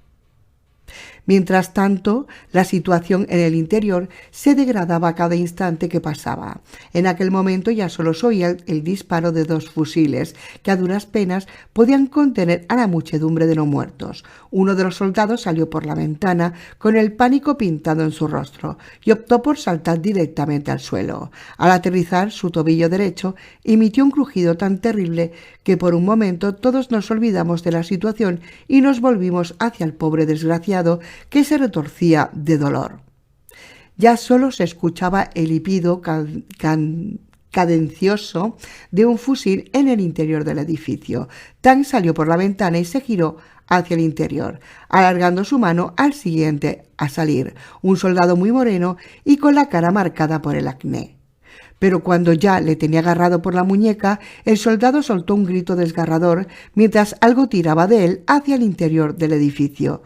Mientras tanto, la situación en el interior se degradaba a cada instante que pasaba. En aquel momento ya solo se oía el disparo de 2 fusiles, que a duras penas podían contener a la muchedumbre de no muertos. Uno de los soldados salió por la ventana con el pánico pintado en su rostro y optó por saltar directamente al suelo. Al aterrizar, su tobillo derecho emitió un crujido tan terrible que por un momento todos nos olvidamos de la situación y nos volvimos hacia el pobre desgraciado, que se retorcía de dolor. Ya solo se escuchaba el hipido cadencioso de un fusil en el interior del edificio. Tang salió por la ventana y se giró hacia el interior, alargando su mano al siguiente a salir, un soldado muy moreno y con la cara marcada por el acné. Pero cuando ya le tenía agarrado por la muñeca, el soldado soltó un grito desgarrador mientras algo tiraba de él hacia el interior del edificio.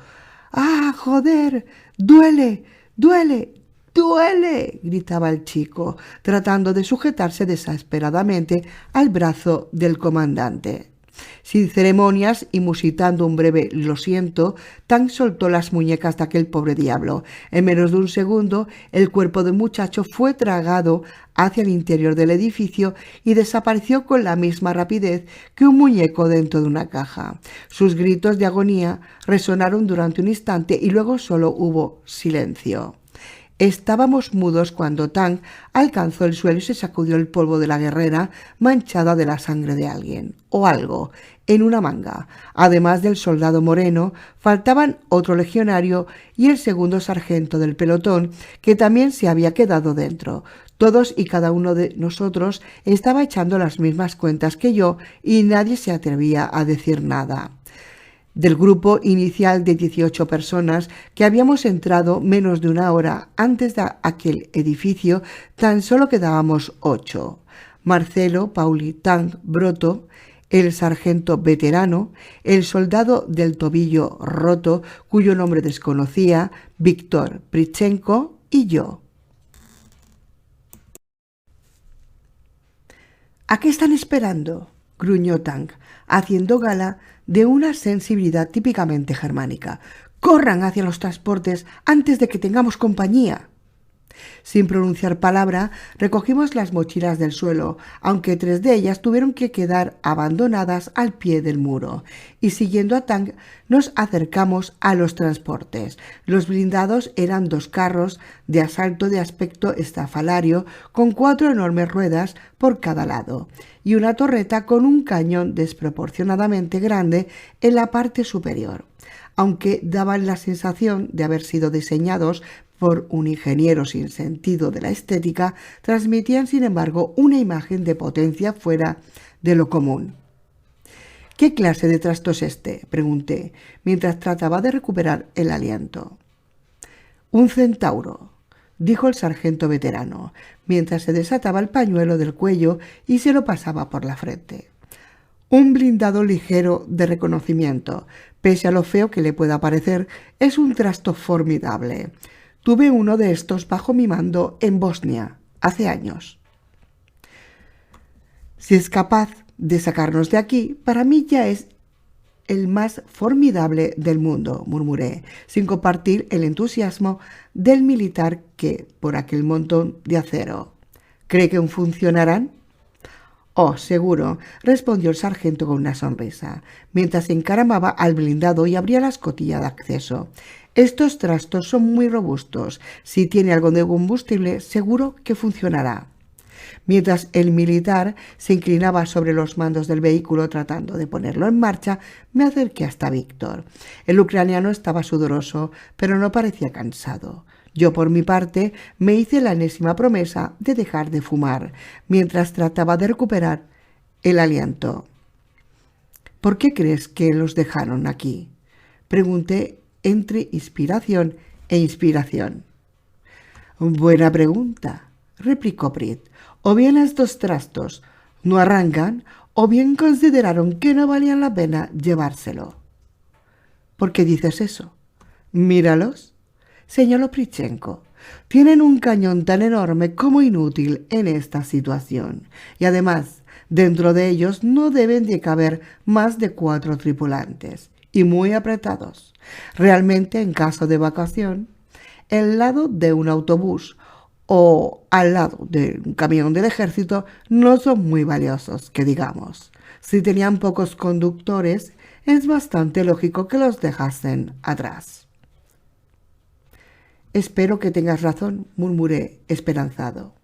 ¡Ah, joder! ¡Duele! ¡Duele! ¡Duele!, gritaba el chico, tratando de sujetarse desesperadamente al brazo del comandante. Sin ceremonias y musitando un breve «lo siento», Tang soltó las muñecas de aquel pobre diablo. En menos de un segundo, el cuerpo del muchacho fue tragado hacia el interior del edificio y desapareció con la misma rapidez que un muñeco dentro de una caja. Sus gritos de agonía resonaron durante un instante y luego solo hubo silencio. Estábamos mudos cuando Tang alcanzó el suelo y se sacudió el polvo de la guerrera manchada de la sangre de alguien o algo en una manga. Además del soldado moreno, faltaban otro legionario y el segundo sargento del pelotón, que también se había quedado dentro. Todos y cada uno de nosotros estaba echando las mismas cuentas que yo y nadie se atrevía a decir nada. Del grupo inicial de 18 personas que habíamos entrado menos de una hora antes de aquel edificio, tan solo quedábamos 8. Marcelo, Pauli, Tang, Broto, el sargento veterano, el soldado del tobillo roto, cuyo nombre desconocía, Víctor Prichenko y yo. ¿A qué están esperando?, gruñó Tang, haciendo gala de una sensibilidad típicamente germánica. ¡Corran hacia los transportes antes de que tengamos compañía! Sin pronunciar palabra, recogimos las mochilas del suelo, aunque 3 de ellas tuvieron que quedar abandonadas al pie del muro, y siguiendo a Tang nos acercamos a los transportes. Los blindados eran 2 carros de asalto de aspecto estrafalario con 4 enormes ruedas por cada lado y una torreta con un cañón desproporcionadamente grande en la parte superior. Aunque daban la sensación de haber sido diseñados por un ingeniero sin sentido de la estética, transmitían sin embargo una imagen de potencia fuera de lo común. «¿Qué clase de trasto es este?», pregunté, mientras trataba de recuperar el aliento. «Un centauro», dijo el sargento veterano, mientras se desataba el pañuelo del cuello y se lo pasaba por la frente. «Un blindado ligero de reconocimiento. Pese a lo feo que le pueda parecer, es un trasto formidable. Tuve uno de estos bajo mi mando en Bosnia, hace años. Si es capaz de sacarnos de aquí, para mí ya es el más formidable del mundo», murmuré, sin compartir el entusiasmo del militar que por aquel montón de acero. «¿Cree que funcionarán?». «Oh, seguro», respondió el sargento con una sonrisa, mientras se encaramaba al blindado y abría la escotilla de acceso. «Estos trastos son muy robustos. Si tiene algo de combustible, seguro que funcionará». Mientras el militar se inclinaba sobre los mandos del vehículo tratando de ponerlo en marcha, me acerqué hasta Víctor. El ucraniano estaba sudoroso, pero no parecía cansado. Yo, por mi parte, me hice la enésima promesa de dejar de fumar, mientras trataba de recuperar el aliento. «¿Por qué crees que los dejaron aquí?». Pregunté entre inspiración e inspiración. Buena pregunta, replicó Prit. O bien estos trastos no arrancan, o bien consideraron que no valía la pena llevárselo. ¿Por qué dices eso? Míralos, señaló Prichenko. Tienen un cañón tan enorme como inútil en esta situación. Y además, dentro de ellos no deben de caber más de 4 tripulantes. Y muy apretados. Realmente, en caso de evacuación, el lado de un autobús o al lado de un camión del ejército no son muy valiosos, que digamos. Si tenían pocos conductores, es bastante lógico que los dejasen atrás. Espero que tengas razón, murmuré, esperanzado.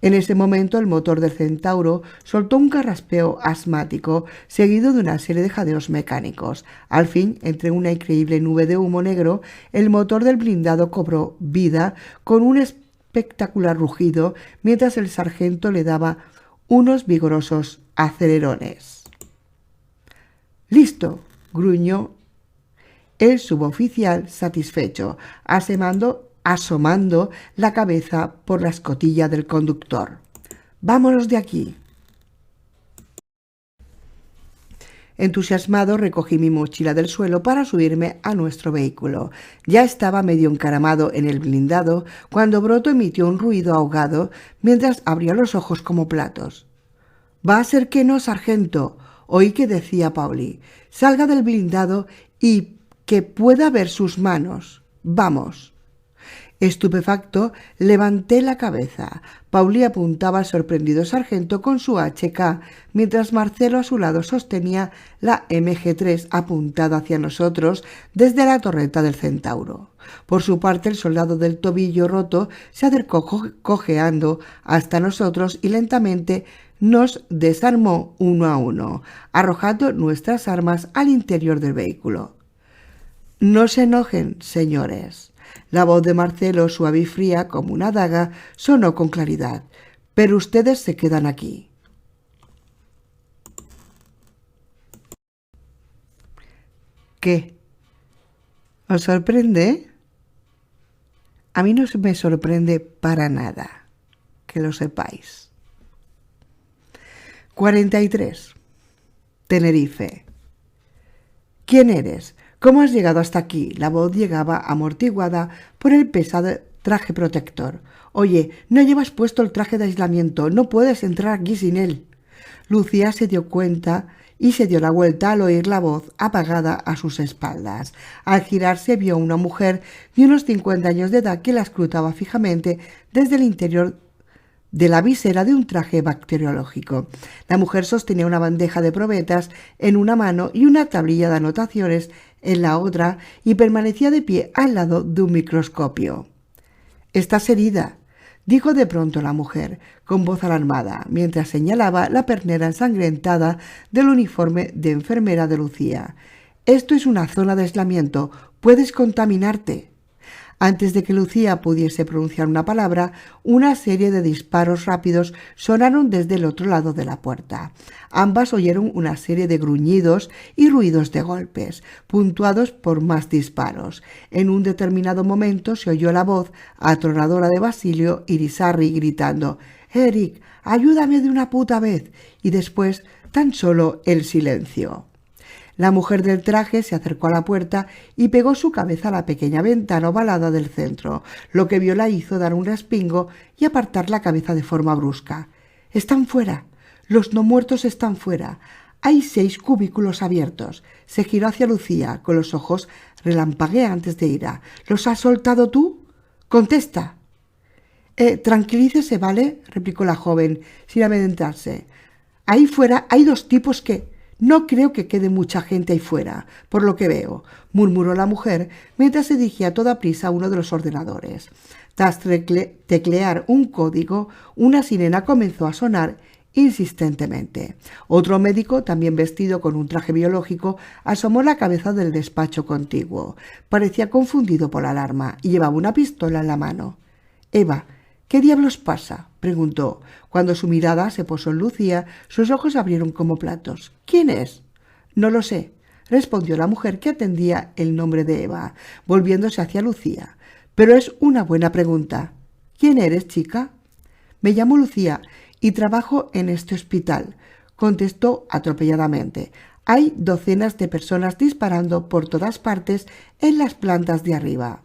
En ese momento el motor del Centauro soltó un carraspeo asmático seguido de una serie de jadeos mecánicos. Al fin, entre una increíble nube de humo negro, el motor del blindado cobró vida con un espectacular rugido mientras el sargento le daba unos vigorosos acelerones. «¡Listo!», gruñó el suboficial satisfecho, asomando la cabeza por la escotilla del conductor. «¡Vámonos de aquí!». Entusiasmado recogí mi mochila del suelo para subirme a nuestro vehículo. Ya estaba medio encaramado en el blindado cuando Broto emitió un ruido ahogado mientras abría los ojos como platos. «Va a ser que no, sargento», oí que decía Pauli. «Salga del blindado y que pueda ver sus manos. Vamos». Estupefacto, levanté la cabeza. Pauli apuntaba al sorprendido sargento con su HK, mientras Marcelo a su lado sostenía la MG3 apuntada hacia nosotros desde la torreta del Centauro. Por su parte, el soldado del tobillo roto se acercó cojeando hasta nosotros y lentamente nos desarmó uno a uno, arrojando nuestras armas al interior del vehículo. «No se enojen, señores». La voz de Marcelo, suave y fría como una daga, sonó con claridad. «Pero ustedes se quedan aquí». ¿Qué? ¿Os sorprende? A mí no me sorprende para nada, que lo sepáis. 43. Tenerife. ¿Quién eres? ¿Cómo has llegado hasta aquí? La voz llegaba amortiguada por el pesado traje protector. Oye, no llevas puesto el traje de aislamiento. No puedes entrar aquí sin él. Lucía se dio cuenta y se dio la vuelta al oír la voz apagada a sus espaldas. Al girarse vio a una mujer de unos 50 años de edad que la escrutaba fijamente desde el interior de la visera de un traje bacteriológico. La mujer sostenía una bandeja de probetas en una mano y una tablilla de anotaciones en la otra y permanecía de pie al lado de un microscopio. «Estás herida», dijo de pronto la mujer, con voz alarmada, mientras señalaba la pernera ensangrentada del uniforme de enfermera de Lucía. «Esto es una zona de aislamiento. Puedes contaminarte». Antes de que Lucía pudiese pronunciar una palabra, una serie de disparos rápidos sonaron desde el otro lado de la puerta. Ambas oyeron una serie de gruñidos y ruidos de golpes, puntuados por más disparos. En un determinado momento se oyó la voz atronadora de Basilio Irizarry gritando: «Eric, ayúdame de una puta vez», y después tan solo el silencio. La mujer del traje se acercó a la puerta y pegó su cabeza a la pequeña ventana ovalada del centro. Lo que vio la hizo dar un respingo y apartar la cabeza de forma brusca. «Están fuera. Los no muertos están fuera. Hay 6 cubículos abiertos». Se giró hacia Lucía, con los ojos relampagueantes de ira. «¿Los has soltado tú? Contesta». «Tranquilícese, ¿vale?», replicó la joven, sin amedrentarse. «Ahí fuera hay 2 tipos que...». «No creo que quede mucha gente ahí fuera, por lo que veo», murmuró la mujer mientras se dirigía a toda prisa a uno de los ordenadores. Tras teclear un código, una sirena comenzó a sonar insistentemente. Otro médico, también vestido con un traje biológico, asomó la cabeza del despacho contiguo. Parecía confundido por la alarma y llevaba una pistola en la mano. «Eva, ¿qué diablos pasa?», preguntó. Cuando su mirada se posó en Lucía, sus ojos abrieron como platos. «¿Quién es?». «No lo sé. respondió la mujer que atendía el nombre de Eva, volviéndose hacia Lucía. Pero es una buena pregunta. ¿Quién eres, chica? Me llamo Lucía y trabajo en este hospital, contestó atropelladamente. Hay docenas de personas disparando por todas partes en las plantas de arriba.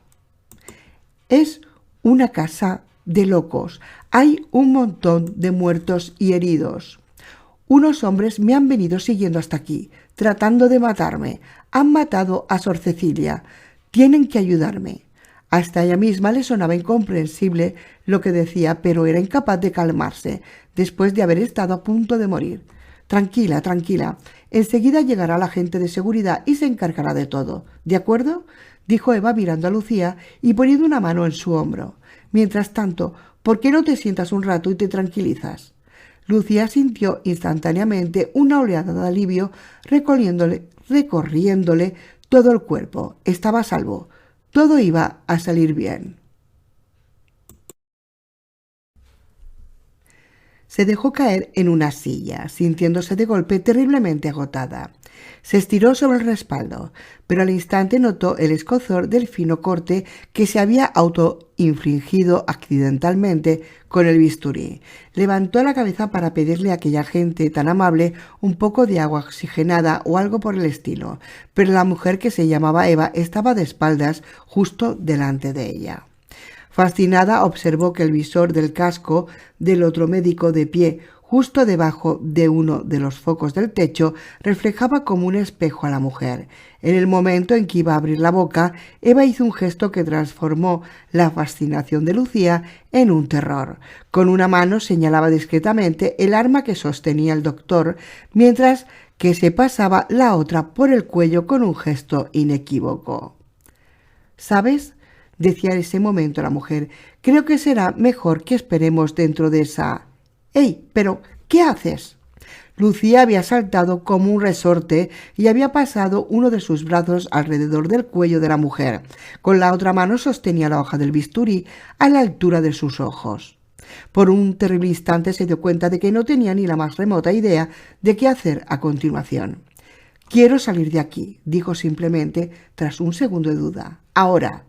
Es una casa de locos. Hay un montón de muertos y heridos. Unos hombres me han venido siguiendo hasta aquí, tratando de matarme. Han matado a Sor Cecilia. Tienen que ayudarme. Hasta ella misma le sonaba incomprensible lo que decía, pero era incapaz de calmarse después de haber estado a punto de morir. Tranquila, tranquila. Enseguida llegará la gente de seguridad y se encargará de todo. ¿De acuerdo?, dijo Eva mirando a Lucía y poniendo una mano en su hombro. Mientras tanto, ¿por qué no te sientas un rato y te tranquilizas? Lucía sintió instantáneamente una oleada de alivio recorriéndole todo el cuerpo. Estaba a salvo. Todo iba a salir bien. Se dejó caer en una silla, sintiéndose de golpe terriblemente agotada. Se estiró sobre el respaldo, pero al instante notó el escozor del fino corte que se había autoinfligido accidentalmente con el bisturí. Levantó la cabeza para pedirle a aquella gente tan amable un poco de agua oxigenada o algo por el estilo, pero la mujer, que se llamaba Eva, estaba de espaldas justo delante de ella. Fascinada, observó que el visor del casco del otro médico, de pie justo debajo de uno de los focos del techo, reflejaba como un espejo a la mujer. En el momento en que iba a abrir la boca, Eva hizo un gesto que transformó la fascinación de Lucía en un terror. Con una mano señalaba discretamente el arma que sostenía el doctor, mientras que se pasaba la otra por el cuello con un gesto inequívoco. ¿Sabes?, decía en ese momento la mujer, creo que será mejor que esperemos dentro de esa... ¡Ey! ¿Pero qué haces? Lucía había saltado como un resorte y había pasado uno de sus brazos alrededor del cuello de la mujer. Con la otra mano sostenía la hoja del bisturí a la altura de sus ojos. Por un terrible instante se dio cuenta de que no tenía ni la más remota idea de qué hacer a continuación. «Quiero salir de aquí», dijo simplemente tras un segundo de duda. «Ahora».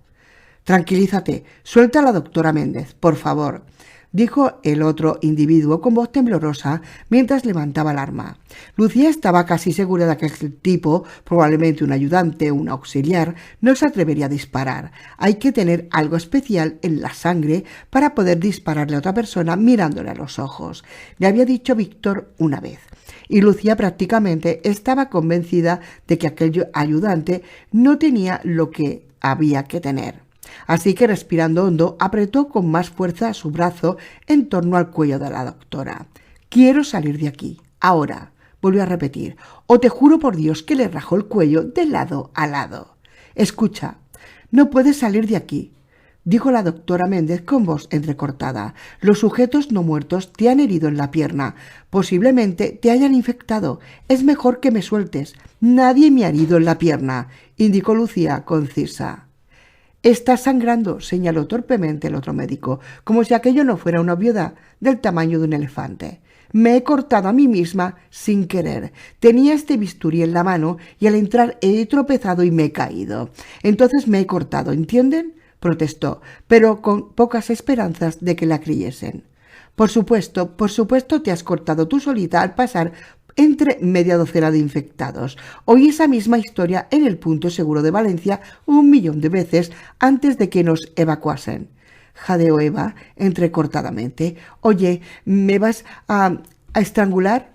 «Tranquilízate, suelta a la doctora Méndez, por favor», dijo el otro individuo con voz temblorosa mientras levantaba el arma. Lucía estaba casi segura de que aquel tipo, probablemente un ayudante o un auxiliar, no se atrevería a disparar. Hay que tener algo especial en la sangre para poder dispararle a otra persona mirándole a los ojos. Le había dicho Víctor una vez. Y Lucía prácticamente estaba convencida de que aquel ayudante no tenía lo que había que tener. Así que, respirando hondo, apretó con más fuerza su brazo en torno al cuello de la doctora. «Quiero salir de aquí, ahora», volvió a repetir, «o te juro por Dios que le rajó el cuello de lado a lado». «Escucha, no puedes salir de aquí», dijo la doctora Méndez con voz entrecortada. «Los sujetos no muertos te han herido en la pierna. Posiblemente te hayan infectado. Es mejor que me sueltes». «Nadie me ha herido en la pierna», indicó Lucía concisa. «Estás sangrando», señaló torpemente el otro médico, como si aquello no fuera una obviedad del tamaño de un elefante. «Me he cortado a mí misma sin querer. Tenía este bisturí en la mano y al entrar he tropezado y me he caído. Entonces me he cortado, ¿entienden?», protestó, pero con pocas esperanzas de que la creyesen. Por supuesto te has cortado tú solita al pasar entre media docena de infectados. Oí esa misma historia en el punto seguro de Valencia 1.000.000 de veces antes de que nos evacuasen», jadeó Eva entrecortadamente. «Oye, ¿me vas a estrangular?»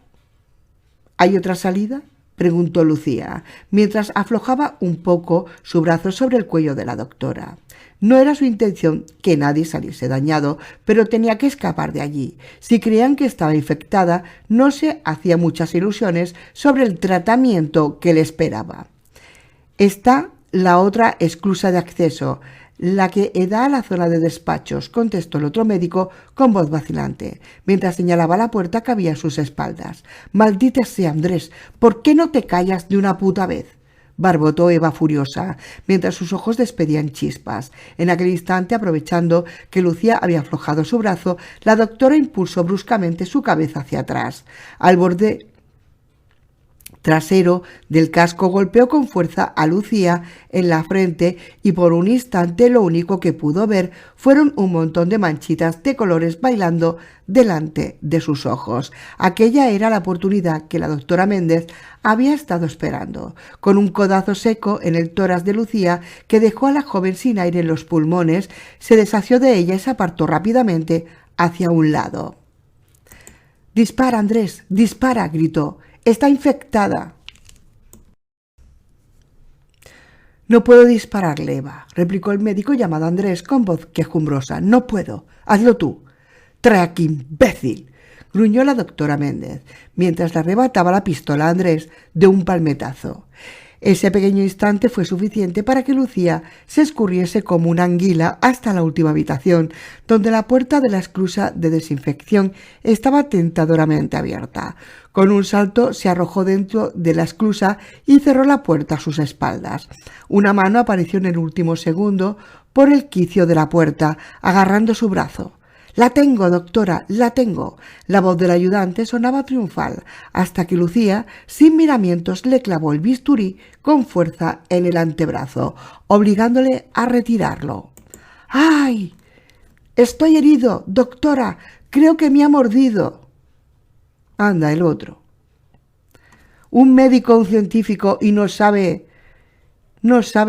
«¿Hay otra salida?», preguntó Lucía, mientras aflojaba un poco su brazo sobre el cuello de la doctora. No era su intención que nadie saliese dañado, pero tenía que escapar de allí. Si creían que estaba infectada, no se hacía muchas ilusiones sobre el tratamiento que le esperaba. «Está la otra esclusa de acceso, la que da a la zona de despachos», contestó el otro médico con voz vacilante, mientras señalaba la puerta que había a sus espaldas. «Maldita sea, Andrés, ¿por qué no te callas de una puta vez?», barbotó Eva furiosa, mientras sus ojos despedían chispas. En aquel instante, aprovechando que Lucía había aflojado su brazo, la doctora impulsó bruscamente su cabeza hacia atrás, al borde trasero del casco golpeó con fuerza a Lucía en la frente y por un instante lo único que pudo ver fueron un montón de manchitas de colores bailando delante de sus ojos. Aquella era la oportunidad que la doctora Méndez había estado esperando. Con un codazo seco en el tórax de Lucía que dejó a la joven sin aire en los pulmones, se deshació de ella y se apartó rápidamente hacia un lado. «¡Dispara, Andrés! ¡Dispara!», gritó. «¡Está infectada!». «No puedo dispararle, Eva», replicó el médico llamado Andrés con voz quejumbrosa. «No puedo. Hazlo tú». «Trae aquí, imbécil», gruñó la doctora Méndez, mientras le arrebataba la pistola a Andrés de un palmetazo. Ese pequeño instante fue suficiente para que Lucía se escurriese como una anguila hasta la última habitación, donde la puerta de la esclusa de desinfección estaba tentadoramente abierta. Con un salto se arrojó dentro de la esclusa y cerró la puerta a sus espaldas. Una mano apareció en el último segundo por el quicio de la puerta, agarrando su brazo. «La tengo, doctora, la tengo». La voz del ayudante sonaba triunfal, hasta que Lucía, sin miramientos, le clavó el bisturí con fuerza en el antebrazo, obligándole a retirarlo. «¡Ay! Estoy herido, doctora. Creo que me ha mordido». «Anda, el otro. Un médico, un científico, y no sabe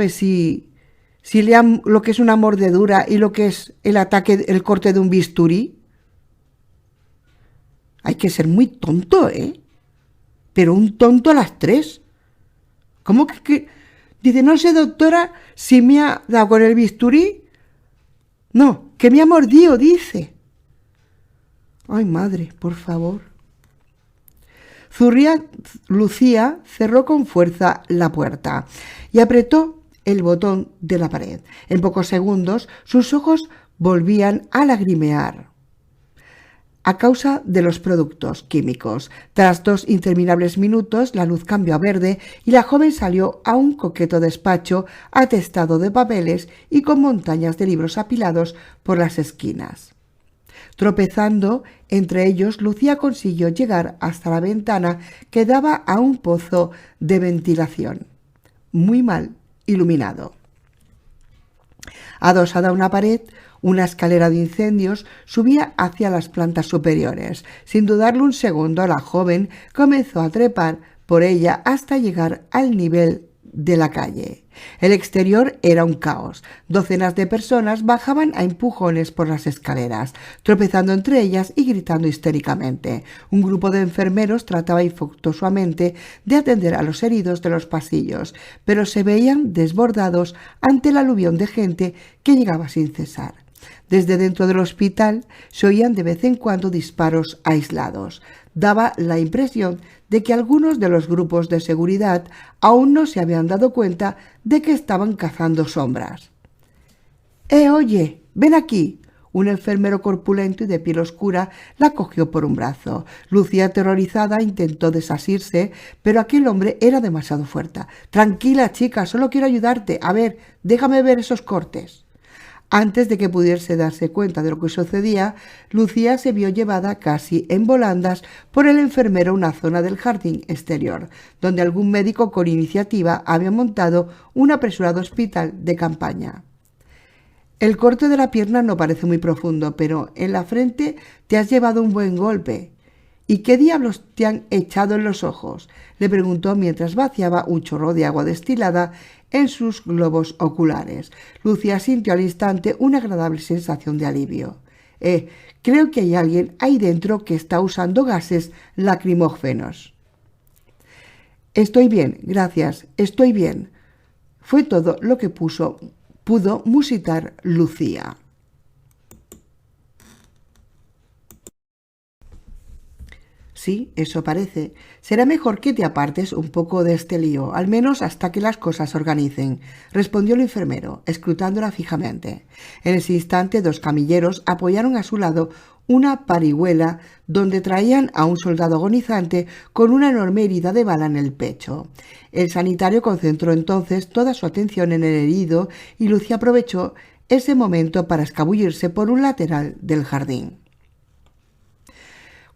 si lo que es una mordedura y lo que es el ataque, el corte de un bisturí». Hay que ser muy tonto, ¿eh? Pero un tonto a las 3. ¿Cómo que? Dice, no sé, doctora, si me ha dado con el bisturí. No, que me ha mordido, dice. Ay, madre, por favor. Lucía cerró con fuerza la puerta y apretó el botón de la pared. En pocos segundos sus ojos volvían a lagrimear a causa de los productos químicos. Tras 2 interminables minutos, la luz cambió a verde y la joven salió a un coqueto despacho atestado de papeles y con montañas de libros apilados por las esquinas. Tropezando entre ellos, Lucía consiguió llegar hasta la ventana que daba a un pozo de ventilación, muy mal iluminado. Adosada a una pared, una escalera de incendios subía hacia las plantas superiores. Sin dudarlo un segundo, la joven comenzó a trepar por ella hasta llegar al nivel de la calle. El exterior era un caos. Docenas de personas bajaban a empujones por las escaleras, tropezando entre ellas y gritando histéricamente. Un grupo de enfermeros trataba infructuosamente de atender a los heridos de los pasillos, pero se veían desbordados ante el aluvión de gente que llegaba sin cesar. Desde dentro del hospital se oían de vez en cuando disparos aislados. Daba la impresión de que algunos de los grupos de seguridad aún no se habían dado cuenta de que estaban cazando sombras. Oye, ven aquí». Un enfermero corpulento y de piel oscura la cogió por un brazo. Lucía, aterrorizada, intentó desasirse, pero aquel hombre era demasiado fuerte. «Tranquila, chica, solo quiero ayudarte. A ver, déjame ver esos cortes». Antes de que pudiese darse cuenta de lo que sucedía, Lucía se vio llevada casi en volandas por el enfermero a una zona del jardín exterior, donde algún médico con iniciativa había montado un apresurado hospital de campaña. «El corte de la pierna no parece muy profundo, pero en la frente te has llevado un buen golpe. ¿Y qué diablos te han echado en los ojos?», le preguntó mientras vaciaba un chorro de agua destilada en sus globos oculares. Lucía sintió al instante una agradable sensación de alivio. Creo que hay alguien ahí dentro que está usando gases lacrimógenos». «Estoy bien, gracias, estoy bien», fue todo lo que pudo musitar Lucía. «Sí, eso parece. Será mejor que te apartes un poco de este lío, al menos hasta que las cosas se organicen», respondió el enfermero, escrutándola fijamente. En ese instante 2 camilleros apoyaron a su lado una parihuela donde traían a un soldado agonizante con una enorme herida de bala en el pecho. El sanitario concentró entonces toda su atención en el herido y Lucía aprovechó ese momento para escabullirse por un lateral del jardín.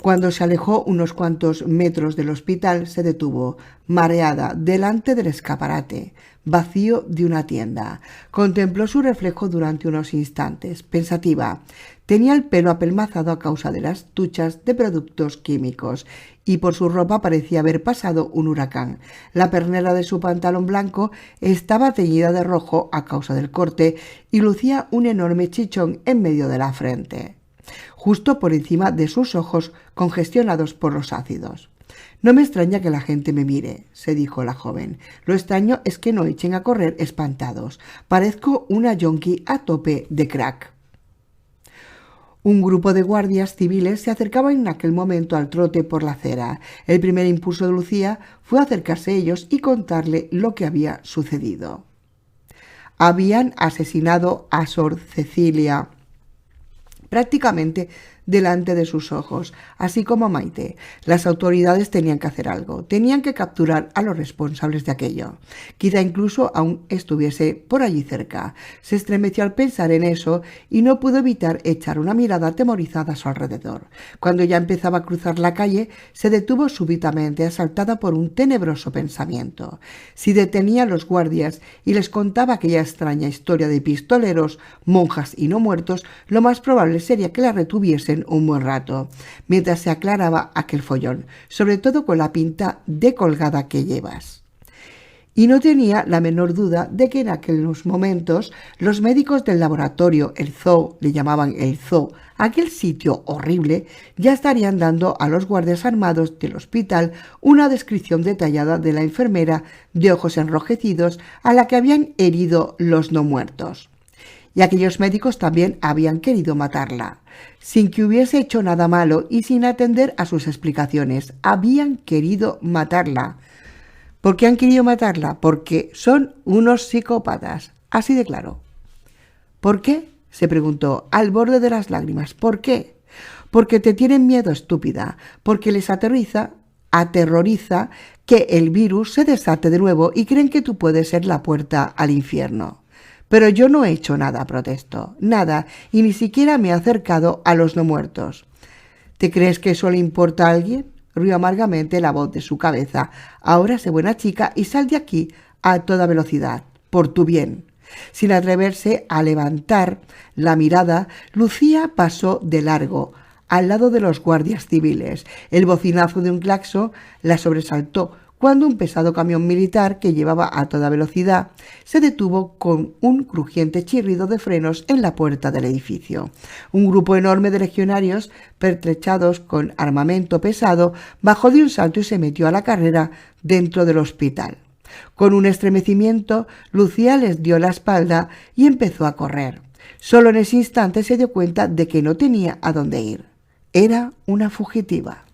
Cuando se alejó unos cuantos metros del hospital, se detuvo, mareada, delante del escaparate vacío de una tienda. Contempló su reflejo durante unos instantes, pensativa. Tenía el pelo apelmazado a causa de las duchas de productos químicos y por su ropa parecía haber pasado un huracán. La pernera de su pantalón blanco estaba teñida de rojo a causa del corte y lucía un enorme chichón en medio de la frente, justo por encima de sus ojos congestionados por los ácidos. «No me extraña que la gente me mire», se dijo la joven. «Lo extraño es que no echen a correr espantados. Parezco una yonki a tope de crack». Un grupo de guardias civiles se acercaba en aquel momento al trote por la acera. El primer impulso de Lucía fue acercarse a ellos y contarle lo que había sucedido. Habían asesinado a Sor Cecilia prácticamente delante de sus ojos, así como a Maite. Las autoridades tenían que hacer algo, tenían que capturar a los responsables de aquello. Quizá incluso aún estuviese por allí cerca. Se estremeció al pensar en eso y no pudo evitar echar una mirada atemorizada a su alrededor. Cuando ya empezaba a cruzar la calle, se detuvo súbitamente, asaltada por un tenebroso pensamiento. Si detenía a los guardias y les contaba aquella extraña historia de pistoleros, monjas y no muertos, lo más probable sería que la retuviesen un buen rato, mientras se aclaraba aquel follón, sobre todo con la pinta de colgada que llevas. Y no tenía la menor duda de que en aquellos momentos los médicos del laboratorio, el zoo, le llamaban el zoo, aquel sitio horrible, ya estarían dando a los guardias armados del hospital una descripción detallada de la enfermera de ojos enrojecidos a la que habían herido los no muertos. Y aquellos médicos también habían querido matarla, sin que hubiese hecho nada malo y sin atender a sus explicaciones. Habían querido matarla. ¿Por qué han querido matarla? Porque son unos psicópatas, así de claro. ¿Por qué?, se preguntó, al borde de las lágrimas. ¿Por qué? Porque te tienen miedo, estúpida, porque les aterroriza que el virus se desate de nuevo y creen que tú puedes ser la puerta al infierno. Pero yo no he hecho nada, protestó, nada, y ni siquiera me he acercado a los no muertos. ¿Te crees que eso le importa a alguien?, rió amargamente la voz de su cabeza. Ahora sé buena chica y sal de aquí a toda velocidad, por tu bien. Sin atreverse a levantar la mirada, Lucía pasó de largo, al lado de los guardias civiles. El bocinazo de un claxon la sobresaltó cuando un pesado camión militar que llevaba a toda velocidad se detuvo con un crujiente chirrido de frenos en la puerta del edificio. Un grupo enorme de legionarios, pertrechados con armamento pesado, bajó de un salto y se metió a la carrera dentro del hospital. Con un estremecimiento, Lucía les dio la espalda y empezó a correr. Solo en ese instante se dio cuenta de que no tenía a dónde ir. Era una fugitiva.